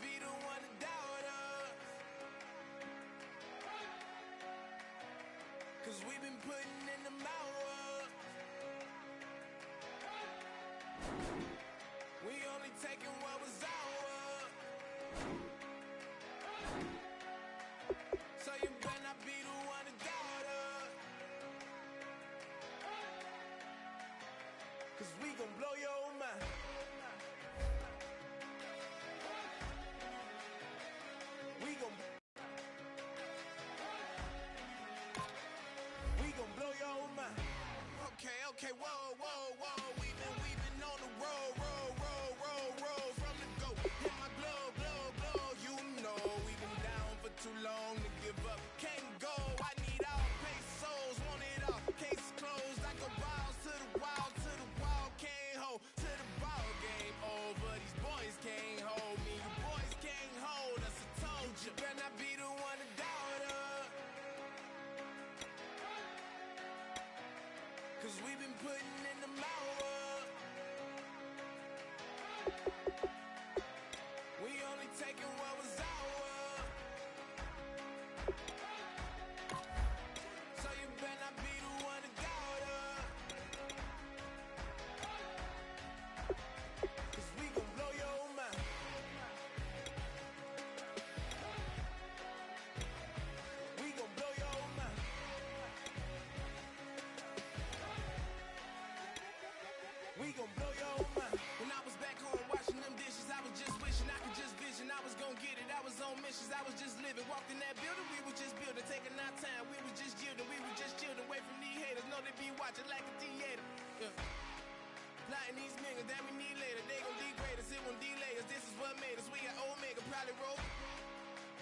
be the one to doubt us. 'Cause we've been putting in the hours. We only taking what was ours. So you better not be the one to doubt us. 'Cause we gon' blow your mind. We gon' blow your mind. Okay, whoa. We been on the road, from the go. Hit my glove, you know we been down for too long to give up. Can't go, I need all pesos, want it all. Case closed, I go balls to the wall, can't hold to the ball game over. These boys can't hold me, you boys can't hold us. I told you, better not be the one to doubt us. 'Cause we've been putting in the hours. We only taking what was ours. So you better not be the one to doubt us. 'Cause we gon' blow your mind. We gon' blow your mind. We gon' blow your mind. When I was back home washing them dishes, I was just wishing I could just vision. I was gon' get it. I was on missions. I was just living. Walked in that building, we was just building, taking our time. We was just yielding. We was just chilling away from these haters. Know they be watching like a theater. Yeah. Plotting these niggas that we need later. They gon' degrade us. It won't delay us. This is what made us. We got Omega. Probably roll.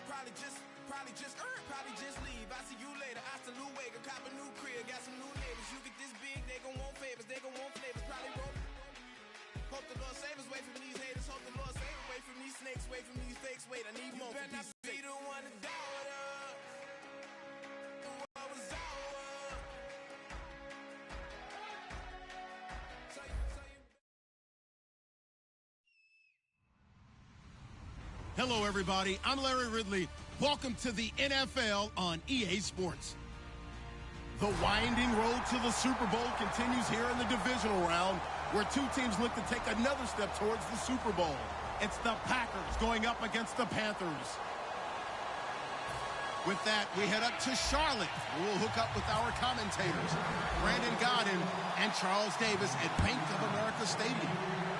Probably just leave. I see you later. I salute Wake. Cop a new crib. Got some new neighbors. You get this big, they gon' want favors. They gon' want flavors. Probably roll. Hope the Lord save us. Wait from these haters. Hope the Lord save us. Wait from these snakes. Wait from these fakes. Wait, I need more. You better not be the one to doubt us. What was ours. So you Hello, everybody. I'm Larry Ridley. Welcome to the NFL on EA Sports. The winding road to the Super Bowl continues here in the divisional round, where two teams look to take another step towards the Super Bowl. It's the Packers going up against the Panthers. With that, we head up to Charlotte. We'll hook up with our commentators, Brandon Godden and Charles Davis at Bank of America Stadium.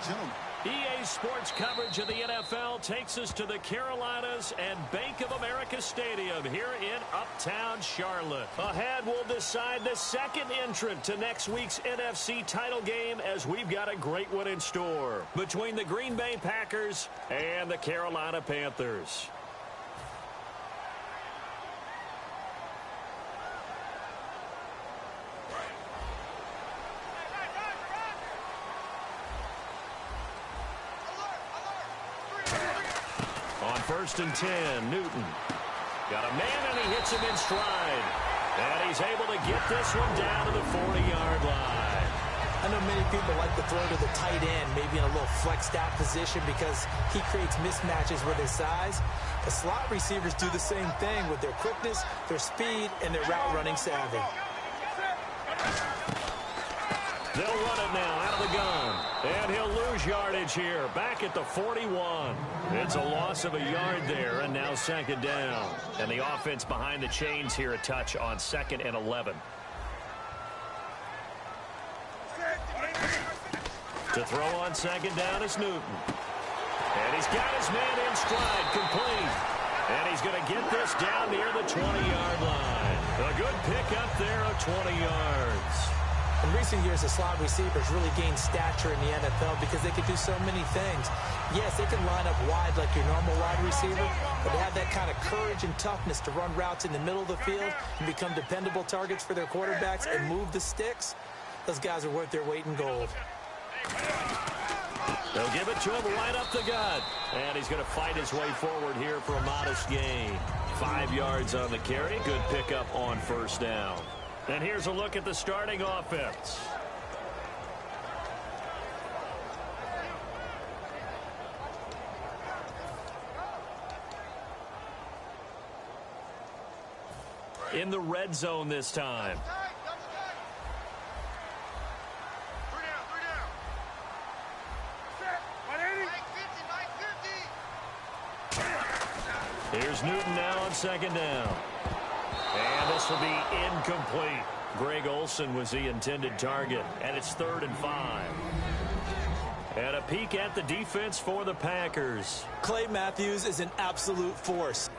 Gentlemen. EA Sports coverage of the NFL takes us to the Carolinas and Bank of America Stadium here in Uptown Charlotte. Ahead, we'll decide the second entrant to next week's NFC title game, as we've got a great one in store between the Green Bay Packers and the Carolina Panthers. First and 10, Newton. Got a man, and he hits him in stride. And he's able to get this one down to the 40-yard line. I know many people like to throw to the tight end, maybe in a little flexed out position because he creates mismatches with his size. The slot receivers do the same thing with their quickness, their speed, and their route running savvy. They'll run it now out of the gun. And he'll lose yardage here, back at the 41. It's a loss of a yard there, and now second down. And the offense behind the chains here, a touch on 2nd and 11. To throw on second down is Newton. And he's got his man in stride, complete. And he's going to get this down near the 20-yard line. A good pickup there of 20 yards. In recent years, the slot receivers really gained stature in the NFL because they can do so many things. Yes, they can line up wide like your normal wide receiver, but they have that kind of courage and toughness to run routes in the middle of the field and become dependable targets for their quarterbacks and move the sticks. Those guys are worth their weight in gold. They'll give it to him right up the gut. And he's going to fight his way forward here for a modest gain. 5 yards on the carry. Good pickup on first down. And here's a look at the starting offense. in the red zone this time. Here's Newton now on second down. And this will be incomplete. Greg Olsen was the intended target, and it's 3rd and 5. And a peek at the defense for the Packers. Clay Matthews is an absolute force.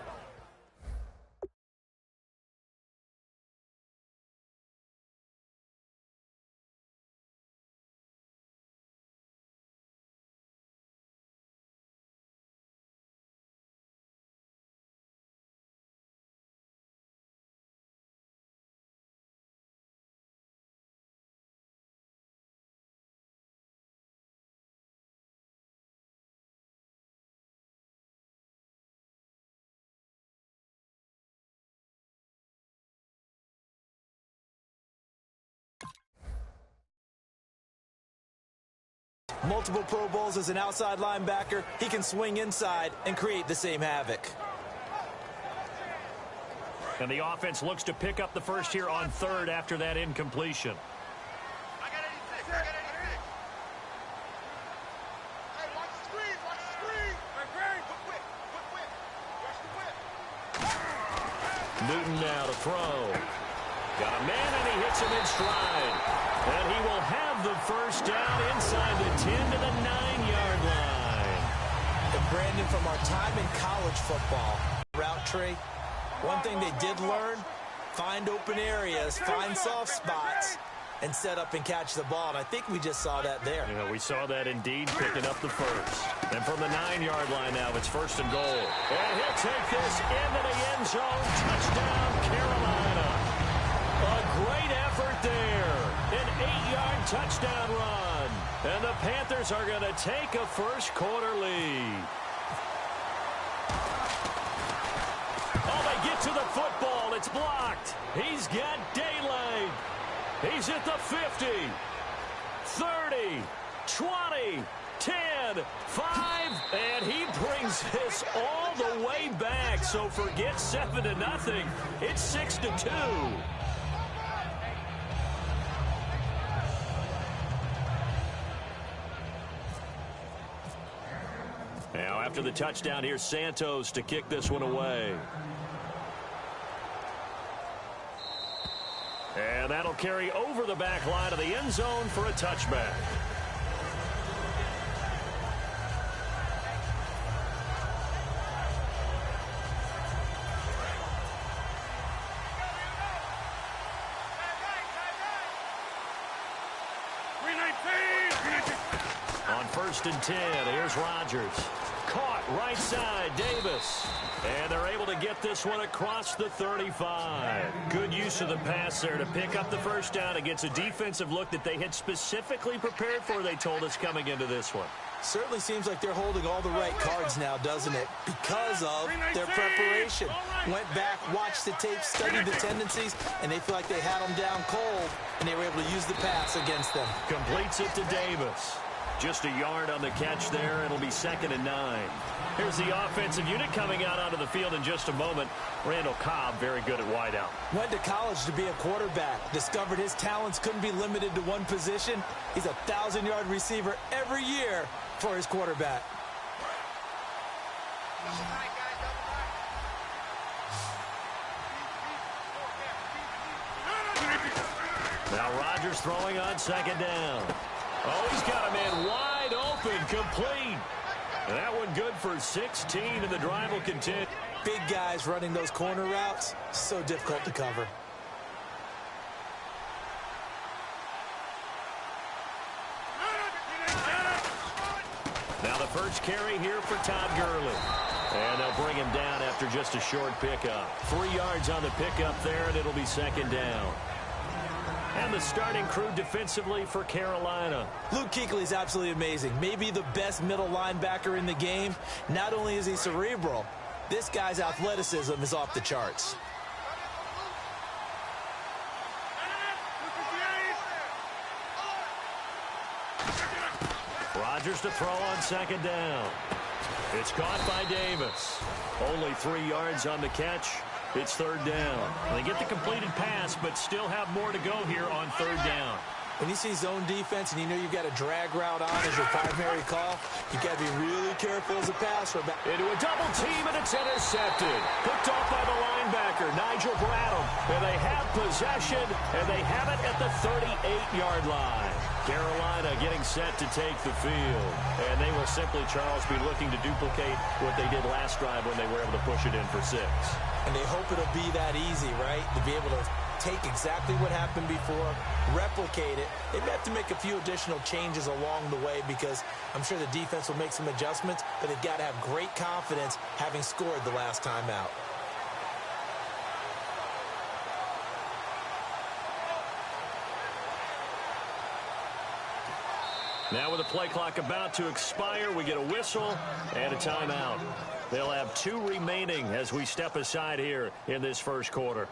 Multiple Pro Bowls as an outside linebacker. He can swing inside and create the same havoc. And the offense looks to pick up the first here on 3rd after that incompletion. I got 86. I got 86. Hey, watch the screen. Watch the screen. Hey, Greg, quick. Watch the whip. Newton now to throw. Got a man, and he hits him in stride. And he will have the first down inside the 10 to the 9-yard line. And Brandon, from our time in college football, route tree, one thing they did learn, find open areas, find soft spots, and set up and catch the ball. And I think we just saw that there. Yeah, we saw that indeed, picking up the first. And from the 9-yard line now, it's 1st and goal. And he'll take this into the end zone. Touchdown, Carolina. A great effort there. An 8-yard touchdown run. And the Panthers are going to take a first-quarter lead. Oh, they get to the football. It's blocked. He's got daylight. He's at the 50, 30, 20, 10, 5, and he brings this all the way back. So forget 7-0. It's 6-2. Now after the touchdown, here's Santos to kick this one away. And that'll carry over the back line of the end zone for a touchback. On 1st and 10, here's Rodgers. Caught right side, Davis. And they're able to get this one across the 35. Good use of the pass there to pick up the first down against a defensive look that they had specifically prepared for, they told us, coming into this one. Certainly seems like they're holding all the right cards now, doesn't it? Because of their preparation. Went back, watched the tape, studied the tendencies, and they feel like they had them down cold, and they were able to use the pass against them. Completes it to Davis. Just a yard on the catch there. It'll be 2nd and 9. Here's the offensive unit coming out onto the field in just a moment. Randall Cobb, very good at wideout. Went to college to be a quarterback. Discovered his talents couldn't be limited to one position. He's a 1,000-yard receiver every year for his quarterback. Now Rodgers throwing on 2nd down. Oh, he's got a man wide open, complete. And that one good for 16, and the drive will continue. Big guys running those corner routes, so difficult to cover. Now the first carry here for Todd Gurley. And they'll bring him down after just a short pickup. 3 yards on the pickup there, and it'll be 2nd down. And the starting crew defensively for Carolina. Luke Kuechly's absolutely amazing. Maybe the best middle linebacker in the game. Not only is he cerebral, this guy's athleticism is off the charts. Rodgers to throw on 2nd down. It's caught by Davis. Only 3 yards on the catch. It's third down. They get the completed pass, but still have more to go here on third down. When you see zone defense and you know you've got a drag route on as your primary call, you've got to be really careful as a passer. Into a double team, and it's intercepted. Picked off by the linebacker, Nigel Bradham. And they have possession, and they have it at the 38-yard line. Carolina getting set to take the field. And they will simply, Charles, be looking to duplicate what they did last drive when they were able to push it in for 6. And they hope it'll be that easy, right? To be able to take exactly what happened before, replicate it. They may have to make a few additional changes along the way because I'm sure the defense will make some adjustments, but they've got to have great confidence having scored the last time out. Now with the play clock about to expire, we get a whistle and a timeout. They'll have 2 remaining as we step aside here in this first quarter.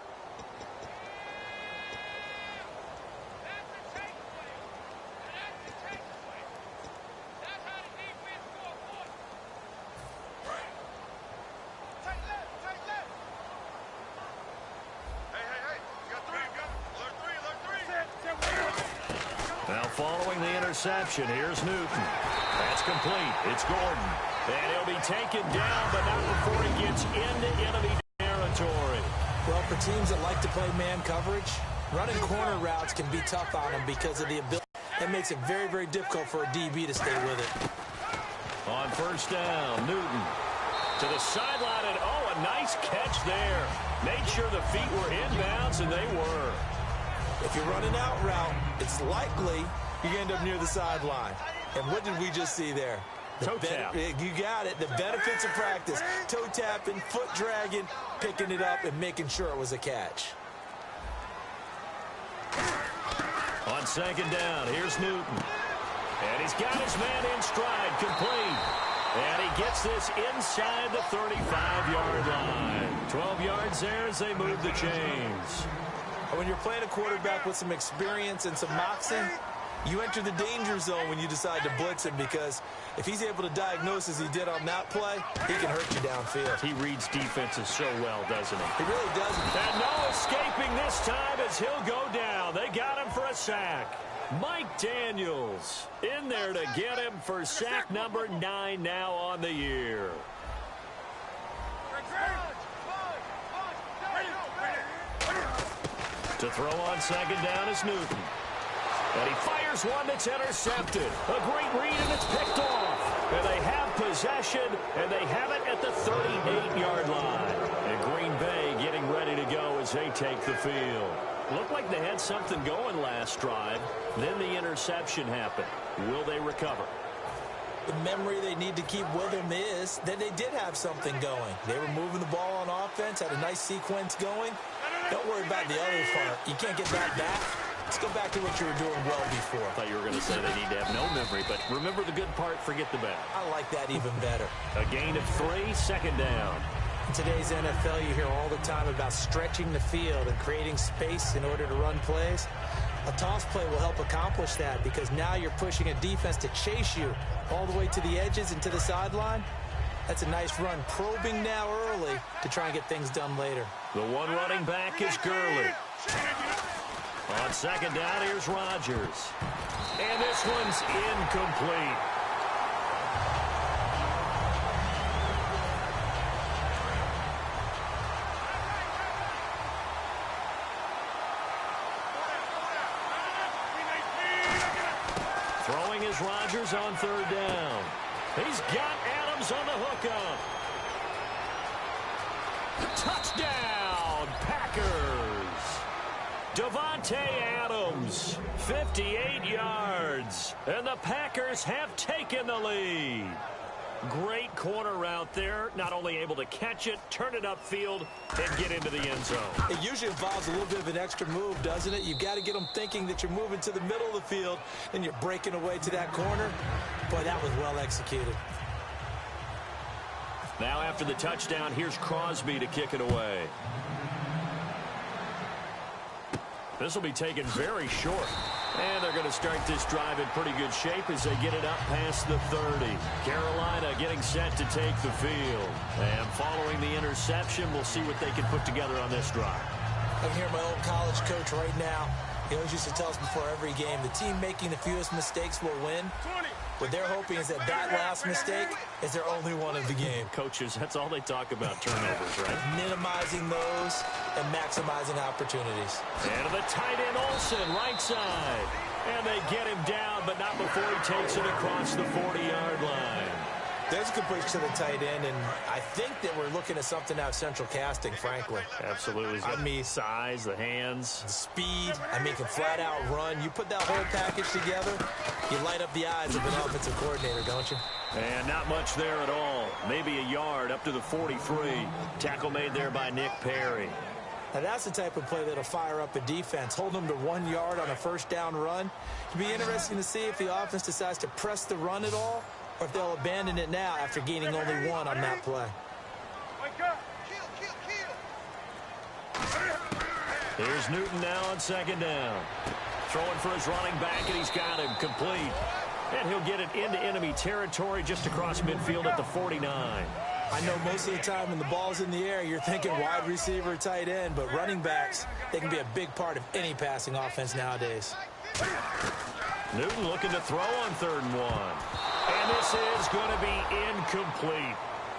Following the interception, here's Newton. That's complete. It's Gordon. And he'll be taken down, but not before he gets into enemy territory. Well, for teams that like to play man coverage, running corner routes can be tough on them because of the ability. That makes it very, very difficult for a DB to stay with it. On first down, Newton to the sideline, and oh, a nice catch there. Made sure the feet were inbounds, and they were. If you're running out route, it's likely you end up near the sideline. And what did we just see there? Toe tap. You got it. The benefits of practice. Toe tapping, foot dragging, picking it up, and making sure it was a catch. On second down, here's Newton. And he's got his man in stride, complete. And he gets this inside the 35-yard line. 12 yards there as they move the chains. When you're playing a quarterback with some experience and some moxie, you enter the danger zone when you decide to blitz him because if he's able to diagnose as he did on that play, he can hurt you downfield. He reads defenses so well, doesn't he? He really does. And no escaping this time as he'll go down. They got him for a sack. Mike Daniels in there to get him for sack number 9 now on the year. To throw on second down is Newton. And he fires one that's intercepted. A great read, and it's picked off. And they have possession, and they have it at the 38-yard line. And Green Bay getting ready to go as they take the field. Looked like they had something going last drive. Then the interception happened. Will they recover? The memory they need to keep with them is that they did have something going. They were moving the ball on offense, had a nice sequence going. Don't worry about the other part. You can't get that back. Let's go back to what you were doing well before. I thought you were going to say they need to have no memory, but remember the good part, forget the bad. I like that even better. A gain of 3, second down. In today's NFL, you hear all the time about stretching the field and creating space in order to run plays. A toss play will help accomplish that because now you're pushing a defense to chase you all the way to the edges and to the sideline. That's a nice run, probing now early to try and get things done later. The one running back is Gurley. On second down, here's Rodgers. And this one's incomplete. Throwing is Rodgers on third down. He's got Adams on the hookup. Touchdown, Packers. Davante Adams, 58 yards. And the Packers have taken the lead. Great corner route there. Not only able to catch it, turn it upfield, and get into the end zone. It usually involves a little bit of an extra move, doesn't it? You've got to get them thinking that you're moving to the middle of the field and you're breaking away to that corner. Boy, that was well executed. Now after the touchdown, here's Crosby to kick it away. This will be taken very short. And they're going to start this drive in pretty good shape as they get it up past the 30. Carolina getting set to take the field. And following the interception, we'll see what they can put together on this drive. I can hear my old college coach right now. He always used to tell us before every game, the team making the fewest mistakes will win. What they're hoping is that that last mistake is their only one of the game. Coaches, that's all they talk about, turnovers, right? Minimizing those and maximizing opportunities. And to the tight end, Olsen, right side. And they get him down, but not before he takes it across the 40-yard line. There's a good push to the tight end, and I think that we're looking at something out of central casting, frankly. Absolutely. I mean, size, the hands. The speed. I mean, can flat out run. You put that whole package together, you light up the eyes of an offensive coordinator, don't you? And not much there at all. Maybe a yard up to the 43. Tackle made there by Nick Perry. Now, that's the type of play that'll fire up a defense. Hold them to 1 yard on a first down run. It'll be interesting to see if the offense decides to press the run at all, or if they'll abandon it now after gaining only one on that play. Here's Newton now on second down. Throwing for his running back, and he's got him complete. And he'll get it into enemy territory just across midfield at the 49. I know most of the time when the ball's in the air, you're thinking wide receiver, tight end, but running backs, they can be a big part of any passing offense nowadays. Newton looking to throw on 3rd and 1. And this is going to be incomplete.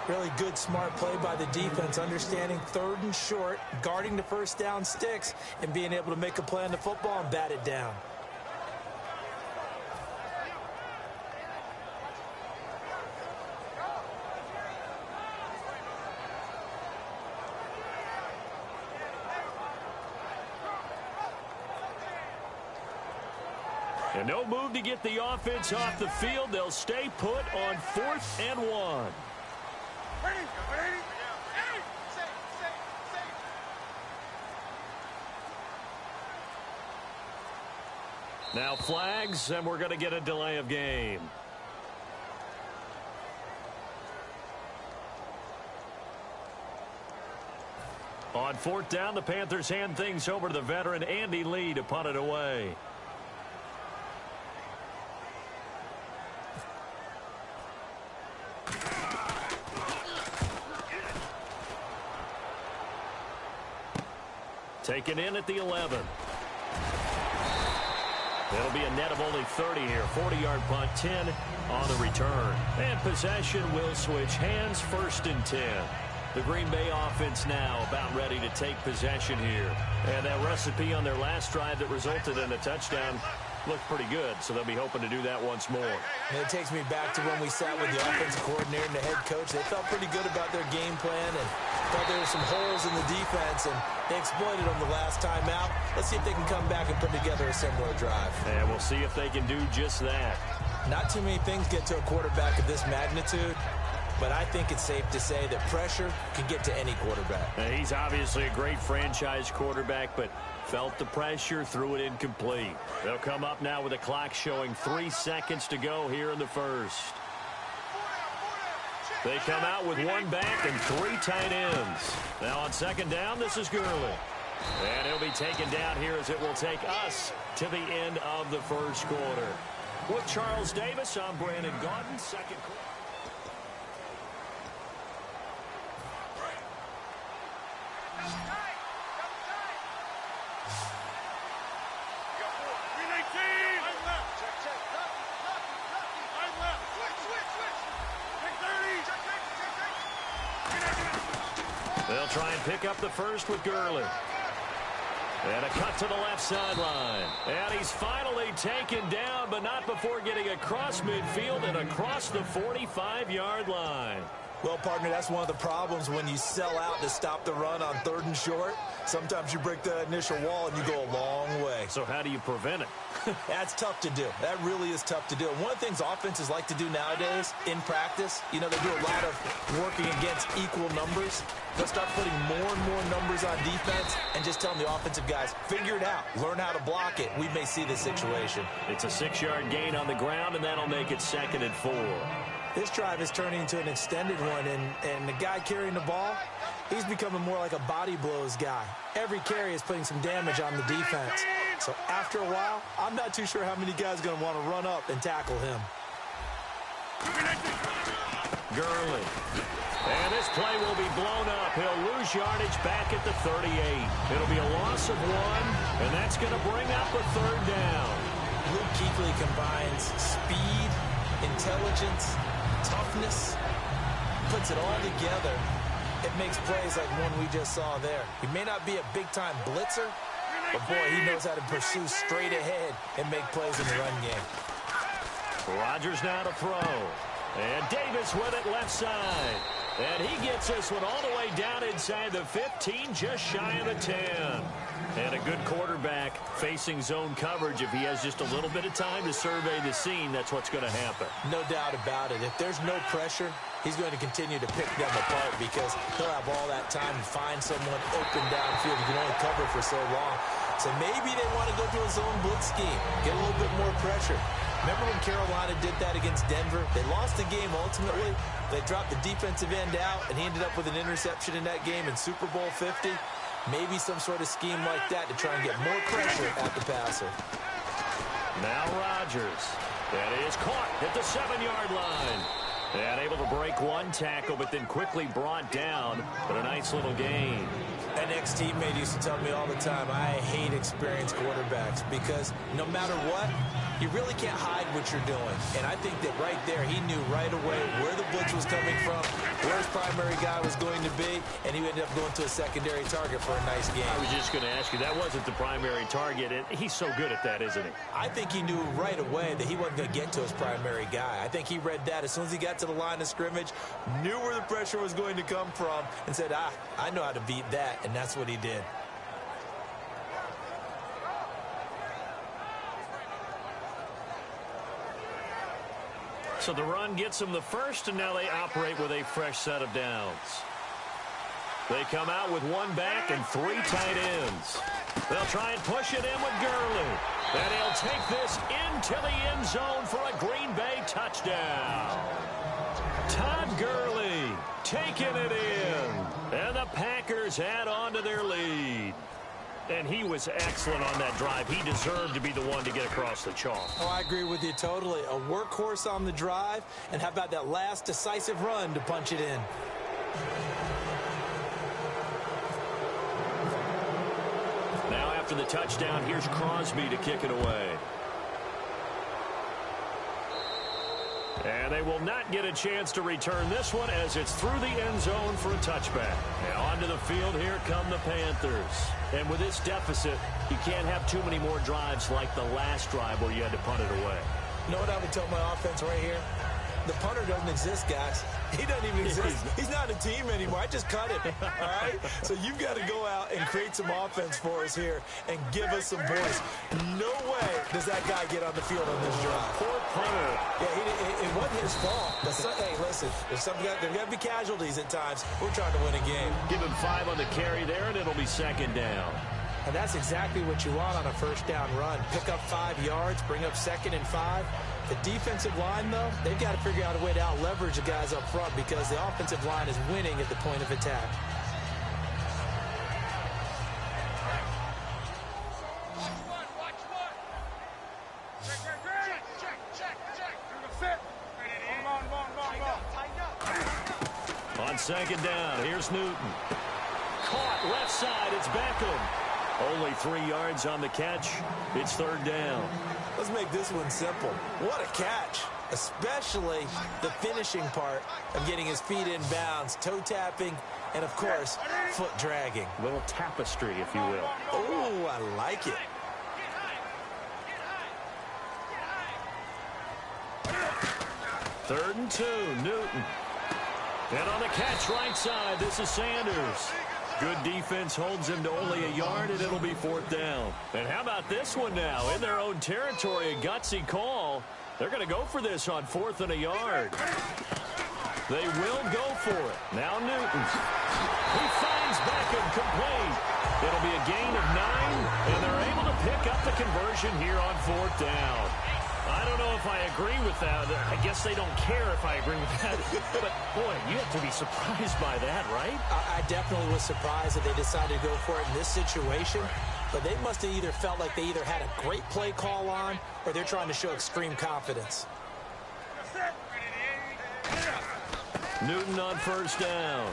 Really good, smart play by the defense, understanding 3rd and short, guarding the first down sticks, and being able to make a play on the football and bat it down. And no move to get the offense off the field. They'll stay put on 4th and 1. Now flags, and we're going to get a delay of game. On 4th down, the Panthers hand things over to the veteran Andy Lee to punt it away. Taken in at the 11. It'll be a net of only 30 here. 40-yard punt, 10 on the return. And possession will switch hands, 1st and 10. The Green Bay offense now about ready to take possession here. And that recipe on their last drive that resulted in a touchdown looked pretty good, so they'll be hoping to do that once more. And it takes me back to when we sat with the offensive coordinator and the head coach. They felt pretty good about their game plan and thought there were some holes in the defense, and they exploited them the last time out. Let's see if they can come back and put together a similar drive. And we'll see if they can do just that. Not too many things get to a quarterback of this magnitude, but I think it's safe to say that pressure can get to any quarterback. Now, he's obviously a great franchise quarterback, but felt the pressure, threw it incomplete. They'll come up now with a clock showing 3 seconds to go here in the first. They come out with 1 back and 3 tight ends. Now on 2nd down, this is Gurley. And he'll be taken down here as it will take us to the end of the first quarter. With Charles Davis, I'm Brandon Gaudin, 2nd quarter. They'll try and pick up the first with Gurley. And a cut to the left sideline. And he's finally taken down, but not before getting across midfield and across the 45-yard line. Well, partner, that's one of the problems when you sell out to stop the run on 3rd and short. Sometimes you break the initial wall and you go a long way. So how do you prevent it? That's tough to do. That really is tough to do. And one of the things offenses like to do nowadays in practice, you know, they do a lot of working against equal numbers. They'll start putting more and more numbers on defense and just telling the offensive guys, figure it out. Learn how to block it. We may see this situation. It's a 6-yard gain on the ground, and that'll make it 2nd and 4. This drive is turning into an extended one, and the guy carrying the ball, he's becoming more like a body blows guy. Every carry is putting some damage on the defense. So after a while, I'm not too sure how many guys are going to want to run up and tackle him. Gurley. And this play will be blown up. He'll lose yardage back at the 38. It'll be a loss of 1, and that's going to bring up a 3rd down. Luke Kuechly combines speed, intelligence, toughness, puts it all together. It makes plays like one we just saw there. He may not be a big-time blitzer, but boy, he knows how to pursue straight ahead and make plays in the run game. Rodgers now to throw. And Davis with it left side. And he gets this one all the way down inside the 15, just shy of the 10. And a good quarterback facing zone coverage. If he has just a little bit of time to survey the scene, that's what's going to happen. No doubt about it. If there's no pressure, he's going to continue to pick them apart because he'll have all that time to find someone open downfield. You can only cover for so long. So maybe they want to go to a zone blitz scheme, get a little bit more pressure. Remember when Carolina did that against Denver? They lost the game ultimately. They dropped the defensive end out, and he ended up with an interception in that game in Super Bowl 50. Maybe some sort of scheme like that to try and get more pressure at the passer. Now Rodgers. That is caught at the 7-yard line. And able to break one tackle, but then quickly brought down. But a nice little gain. An ex-teammate used to tell me all the time, I hate experienced quarterbacks because no matter what, you really can't hide what you're doing. And I think that right there, he knew right away where the blitz was coming from, where his primary guy was going to be, and he ended up going to a secondary target for a nice game. I was just going to ask you, that wasn't the primary target. And he's so good at that, isn't he? I think he knew right away that he wasn't going to get to his primary guy. I think he read that as soon as he got to the line of scrimmage, knew where the pressure was going to come from, and said, I know how to beat that. And that's what he did. So the run gets them the first, and now they operate with a fresh set of downs. They come out with one back and 3 tight ends. They'll try and push it in with Gurley. And he'll take this into the end zone for a Green Bay touchdown. Todd Gurley taking it in. And the Packers add on to their lead. And he was excellent on that drive. He deserved to be the one to get across the chalk. Oh, I agree with you totally. A workhorse on the drive. And how about that last decisive run to punch it in? Now after the touchdown, here's Crosby to kick it away. And they will not get a chance to return this one as it's through the end zone for a touchback. And onto the field, here come the Panthers. And with this deficit, you can't have too many more drives like the last drive where you had to punt it away. You know what I would tell my offense right here? The punter doesn't exist, guys. He doesn't even exist. He's not a team anymore. I just cut him, all right? So you've got to go out and create some offense for us here and give us some points. No way does that guy get on the field on this drive. Poor punter. Yeah, it wasn't his fault. Hey, listen, there's got to be casualties at times. We're trying to win a game. Give him 5 on the carry there, and it'll be 2nd down. And that's exactly what you want on a first down run. Pick up 5 yards, bring up 2nd and 5. The defensive line, though, they've got to figure out a way to out-leverage the guys up front because the offensive line is winning at the point of attack. On 2nd down, here's Newton. Caught left side, it's Beckham. Only 3 yards on the catch. It's 3rd down. Let's make this one simple. What a catch, especially the finishing part of getting his feet in bounds, toe tapping, and, of course, foot dragging. A little tapestry, if you will. Oh, I like it. Third and 2, Newton. And on the catch right side, this is Sanders. Good defense holds him to only a yard, and it'll be 4th down. And how about this one now? In their own territory, a gutsy call. They're going to go for this on 4th and a yard. They will go for it. Now Newton. He finds Beckham complete. It'll be a gain of 9, and they're able to pick up the conversion here on 4th down. I don't know if I agree with that. I guess they don't care if I agree with that. But, boy, you have to be surprised by that, right? I definitely was surprised that they decided to go for it in this situation. but they must have either felt like they either had a great play call on or they're trying to show extreme confidence. Newton on first down.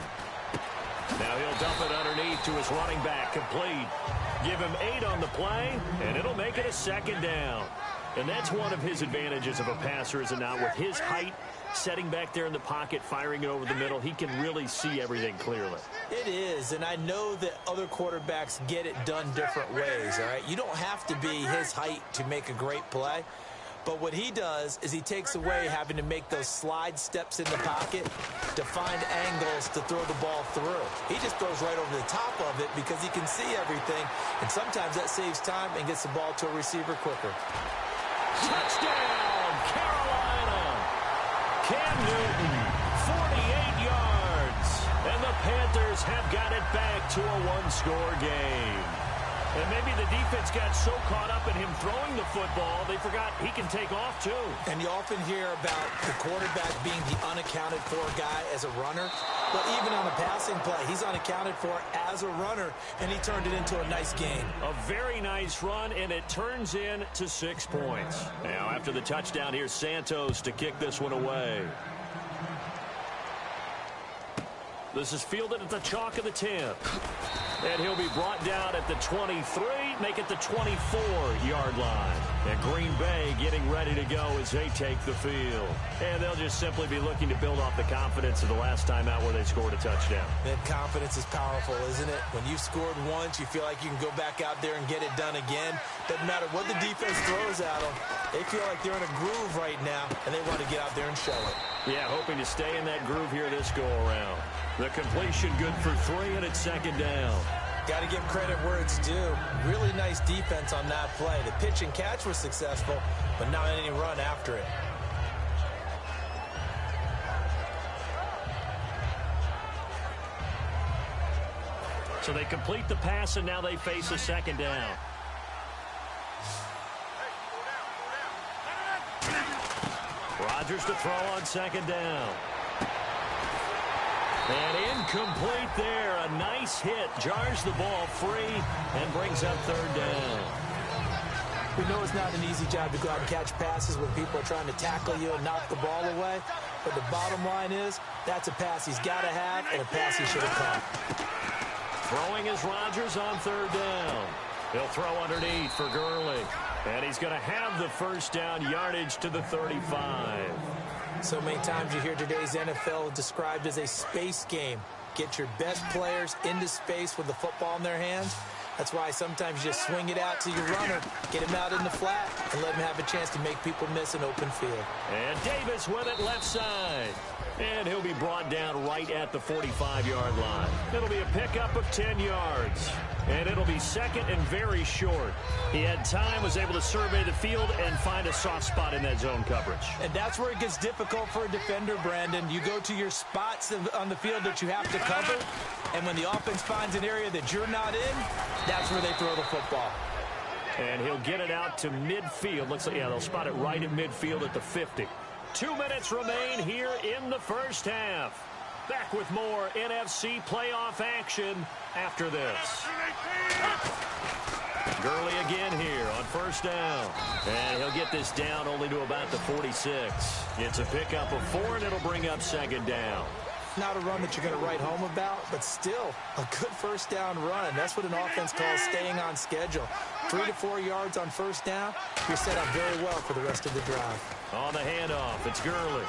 Now he'll dump it underneath to his running back, complete. Give him 8 on the play, and it'll make it a second down. And that's one of his advantages of a passer, is it not? With his height, setting back there in the pocket, firing it over the middle, he can really see everything clearly. It is, and I know that other quarterbacks get it done different ways, all right? You don't have to be his height to make a great play. But what he does is he takes away having to make those slide steps in the pocket to find angles to throw the ball through. He just throws right over the top of it because he can see everything, and sometimes that saves time and gets the ball to a receiver quicker. Touchdown, Carolina! Cam Newton, 48 yards. And the Panthers have got it back to a one-score game. And maybe the defense got so caught up in him throwing the football, they forgot he can take off too. And you often hear about the quarterback being the unaccounted for guy as a runner. But even on a passing play, he's unaccounted for as a runner, and he turned it into a nice game. A very nice run, and it turns into 6 points. Now, after the touchdown, here's Santos to kick this one away. This is fielded at the chalk of the 10. And he'll be brought down at the 23, make it the 24-yard line. And Green Bay getting ready to go as they take the field. And they'll just simply be looking to build off the confidence of the last time out where they scored a touchdown. That confidence is powerful, isn't it? When you've scored once, you feel like you can go back out there and get it done again. Doesn't matter what the defense throws at them. They feel like they're in a groove right now, and they want to get out there and show it. Yeah, hoping to stay in that groove here this go-around. The completion good for 3, and it's second down. Got to give credit where it's due. Really nice defense on that play. The pitch and catch was successful, but not any run after it. So they complete the pass, and now they face a second down. Rodgers to throw on second down. And incomplete there. A nice hit. Jars the ball free and brings up third down. We know it's not an easy job to go out and catch passes when people are trying to tackle you and knock the ball away. But the bottom line is, that's a pass he's got to have and a pass he should have caught. Throwing is Rodgers on third down. He'll throw underneath for Gurley. And he's going to have the first down, yardage to the 35. So many times you hear today's NFL described as a space game. Get your best players into space with the football in their hands. That's why sometimes you just swing it out to your runner, get him out in the flat, and let him have a chance to make people miss an open field. And Davis with it left side. And he'll be brought down right at the 45-yard line. It'll be a pickup of 10 yards. And it'll be second and very short. He had time, was able to survey the field and find a soft spot in that zone coverage. And that's where it gets difficult for a defender, Brandon. You go to your spots on the field that you have to cover, and when the offense finds an area that you're not in, that's where they throw the football. And he'll get it out to midfield. Looks like, yeah, they'll spot it right at midfield at the 50. 2 minutes remain here in the first half. Back with more NFC playoff action after this. Gurley again here on first down. And he'll get this down only to about the 46. It's a pickup of 4, and it'll bring up second down. Not a run that you're going to write home about, but still a good first down run. That's what an offense calls staying on schedule. 3 to 4 yards on first down, you're set up very well for the rest of the drive. On the handoff, it's Gurley.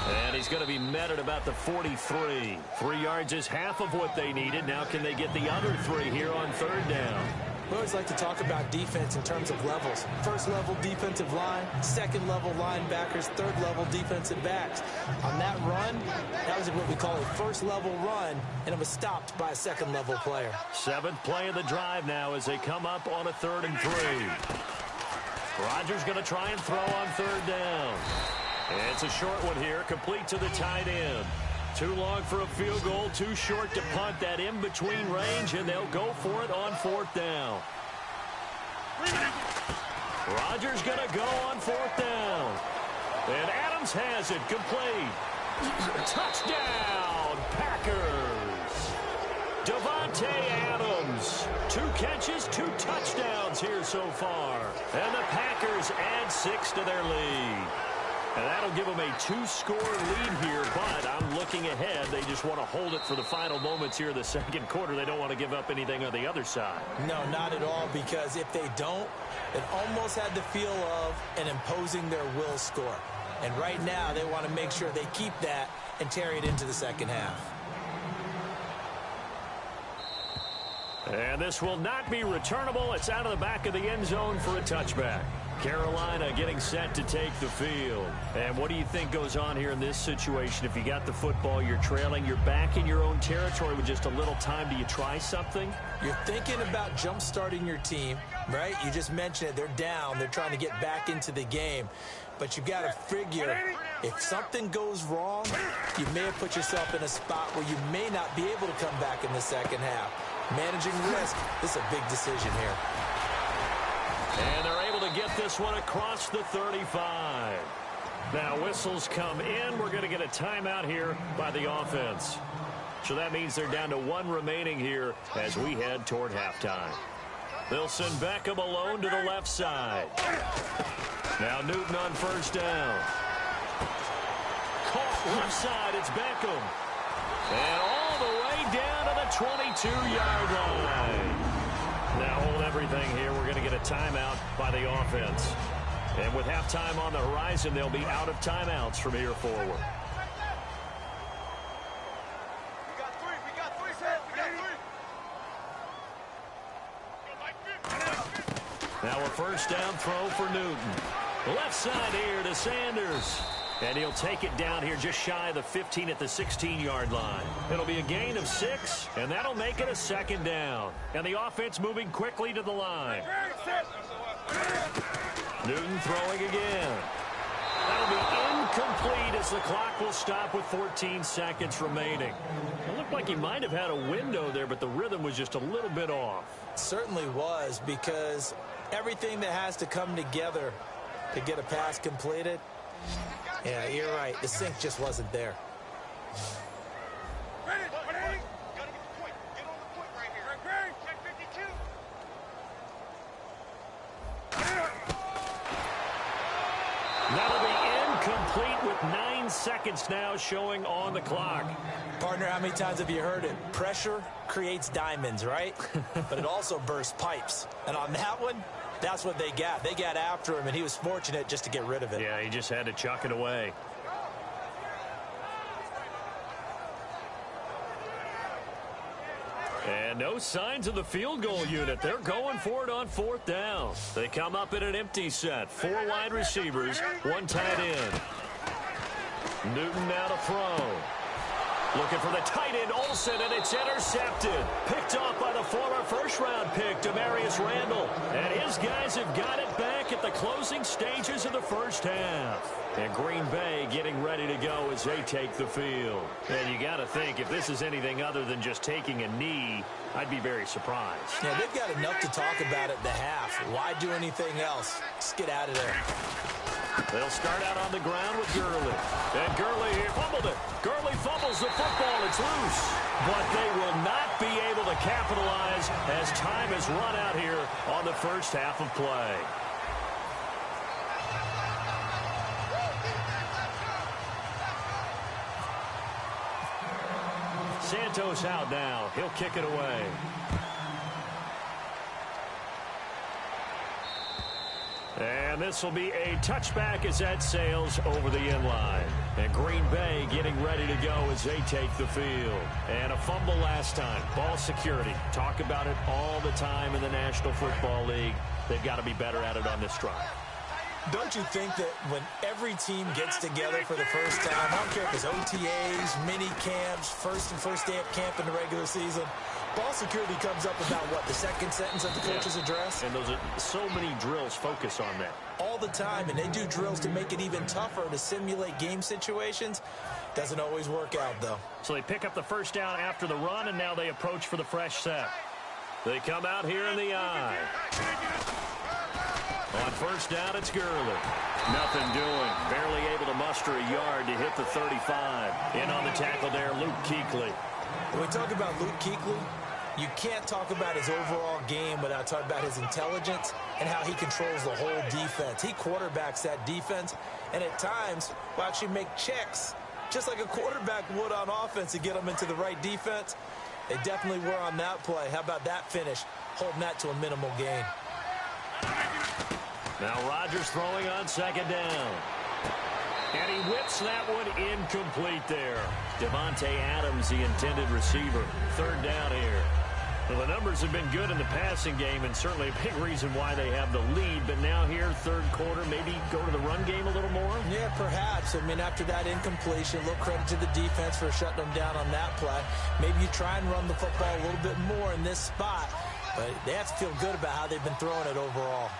And he's going to be met at about the 43. 3 yards is half of what they needed. Now can they get the other 3 here on third down? We always like to talk about defense in terms of levels. First level defensive line, second level linebackers, third level defensive backs. On that run, that was what we call a first level run, and it was stopped by a second level player. 7th play of the drive now as they come up on a 3rd and 3. Rodgers going to try and throw on third down. And it's a short one here, complete to the tight end. Too long for a field goal, too short to punt. That in-between range, and they'll go for it on 4th down. Rodgers going to go on 4th down. And Adams has it, complete. Touchdown, Packers. Davante Adams, 2 catches, 2 touchdowns here so far. And the Packers add 6 to their lead. And that'll give them a 2-score lead here, but I'm looking ahead. They just want to hold it for the final moments here in the second quarter. They don't want to give up anything on the other side. No, not at all, because if they don't, it almost had the feel of an imposing their will score. And right now, they want to make sure they keep that and carry it into the second half. And this will not be returnable. It's out of the back of the end zone for a touchback. Carolina getting set to take the field. And what do you think goes on here in this situation? If you got the football, you're trailing, you're back in your own territory with just a little time. Do you try something? You're thinking about jump-starting your team, right? You just mentioned it. They're down. They're trying to get back into the game. But you've got to figure, if something goes wrong, you may have put yourself in a spot where you may not be able to come back in the second half. Managing risk, this is a big decision here. And they're able to get this one across the 35. Now whistles come in. We're going to get a timeout here by the offense. So that means they're down to 1 remaining here as we head toward halftime. They'll send Beckham alone to the left side. Now Newton on first down. Caught left side. It's Beckham. And all the way down to the 22-yard line. Now hold everything here. We're going to get a timeout by the offense. And with halftime on the horizon, they'll be out of timeouts from here forward. We got 3, sir. We got 3. Now a first down throw for Newton. Left side here to Sanders. And he'll take it down here just shy of the 15 at the 16-yard line. It'll be a gain of 6, and that'll make it a second down. And the offense moving quickly to the line. Newton throwing again. That'll be incomplete as the clock will stop with 14 seconds remaining. It looked like he might have had a window there, but the rhythm was just a little bit off. It certainly was, because everything that has to come together to get a pass completed, yeah, you're right. The sync just wasn't there. Ready? Gotta get the point. Get on the point right here. Check 52. That'll be incomplete with 9 seconds now showing on the clock. Partner, how many times have you heard it? Pressure creates diamonds, right? But it also bursts pipes. And on that one, that's what they got. They got after him, and he was fortunate just to get rid of it. Yeah, he just had to chuck it away. And no signs of the field goal unit. They're going for it on 4th down. They come up in an empty set. 4 wide receivers, 1 tight end. Newton now to throw. Looking for the tight end, Olsen, and it's intercepted. Picked off by the former first-round pick, Demarius Randall. And his guys have got it back at the closing stages of the first half. And Green Bay getting ready to go as they take the field. And you got to think, if this is anything other than just taking a knee, I'd be very surprised. Yeah, they've got enough to talk about at the half. Why do anything else? Just get out of there. They'll start out on the ground with Gurley. And Gurley here fumbled it. Gurley fumbles the football. It's loose. But they will not be able to capitalize as time has run out here on the first half of play. Santos out now. He'll kick it away. And this will be a touchback as that sails over the end line. And Green Bay getting ready to go as they take the field. And a fumble last time. Ball security. Talk about it all the time in the National Football League. They've got to be better at it on this drive. Don't you think that when every team gets together for the first time, I don't care if it's OTAs, mini camps, first day of camp in the regular season, ball security comes up about, what, the second sentence of the coach's address? And those are so many drills focus on that. All the time, and they do drills to make it even tougher to simulate game situations. Doesn't always work out, though. So they pick up the first down after the run, and now they approach for the fresh set. They come out here in the eye. On first down, it's Gurley. Nothing doing. Barely able to muster a yard to hit the 35. In on the tackle there, Luke Kuechly. When we talk about Luke Kuechly, You can't talk about his overall game without talking about his intelligence and how he controls the whole defense. He quarterbacks that defense, and at times will actually make checks, just like a quarterback would on offense to get them into the right defense. They definitely were on that play. How about that finish, holding that to a minimal gain? Now Rodgers throwing on second down. And he whips that one incomplete there. Devontae Adams, the intended receiver. Third down here. Well, the numbers have been good in the passing game, and certainly a big reason why they have the lead. But now here, third quarter, maybe go to the run game a little more? Yeah, perhaps. I mean, after that incompletion, a little credit to the defense for shutting them down on that play. Maybe you try and run the football a little bit more in this spot. But they have to feel good about how they've been throwing it overall.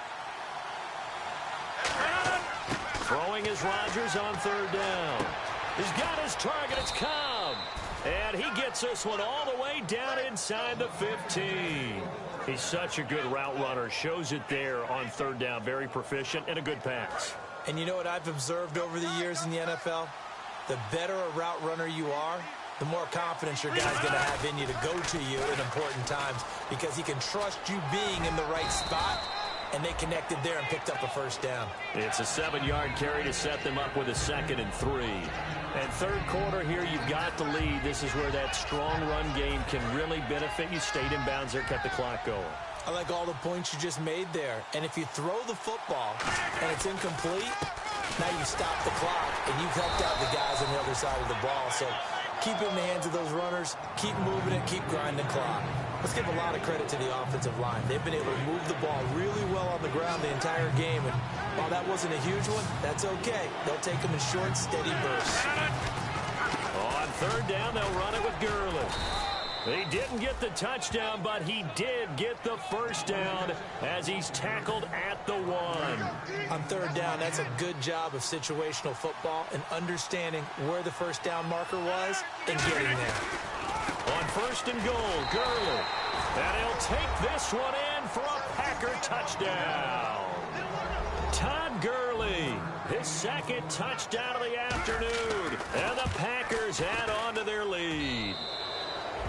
Throwing is Rodgers on third down. He's got his target. It's Cobb. And he gets this one all the way down inside the 15. He's such a good route runner. Shows it there on third down. Very proficient and a good pass. And you know what I've observed over the years in the NFL? The better a route runner you are, the more confidence your guy's going to have in you to go to you in important times, because he can trust you being in the right spot. And they connected there and picked up a first down. It's a 7-yard carry to set them up with a 2nd and 3. And third quarter here, you've got the lead. This is where that strong run game can really benefit you. Stayed in bounds there, kept the clock going. I like all the points you just made there. And if you throw the football and it's incomplete, now you stop the clock and you've helped out the guys on the other side of the ball. So keep it in the hands of those runners. Keep moving it. Keep grinding the clock. Let's give a lot of credit to the offensive line. They've been able to move the ball really well on the ground the entire game. And while that wasn't a huge one, that's okay. They'll take them in short, steady bursts. On third down, they'll run it with Gurley. He didn't get the touchdown, but he did get the first down as he's tackled at the 1. On third down, that's a good job of situational football and understanding where the first down marker was and getting there. On first and goal, Gurley. And he'll take this one in for a Packer touchdown. Todd Gurley, his 2nd touchdown of the afternoon. And the Packers add on to their lead.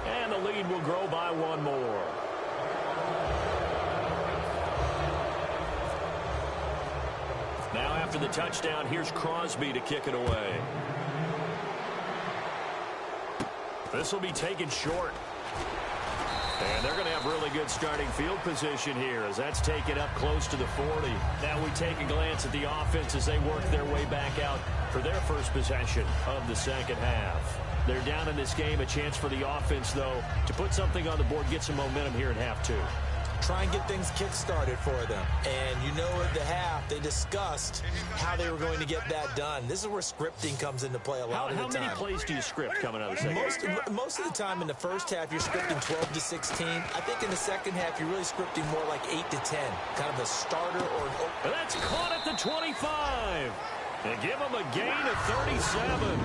And the lead will grow by 1 more. Now after the touchdown, here's Crosby to kick it away. This will be taken short. And they're going to have really good starting field position here as that's taken up close to the 40. Now we take a glance at the offense as they work their way back out for their first possession of the second half. They're down in this game. A chance for the offense, though, to put something on the board, get some momentum here in half 2. Try and get things kick-started for them. And you know at the half, they discussed how they were going to get that done. This is where scripting comes into play a lot of the time. How many plays do you script coming out of the second? Most of the time in the first half, you're scripting 12 to 16. I think in the second half, you're really scripting more like 8 to 10. Kind of a starter or... And that's caught at the 25. They give them a gain of 37.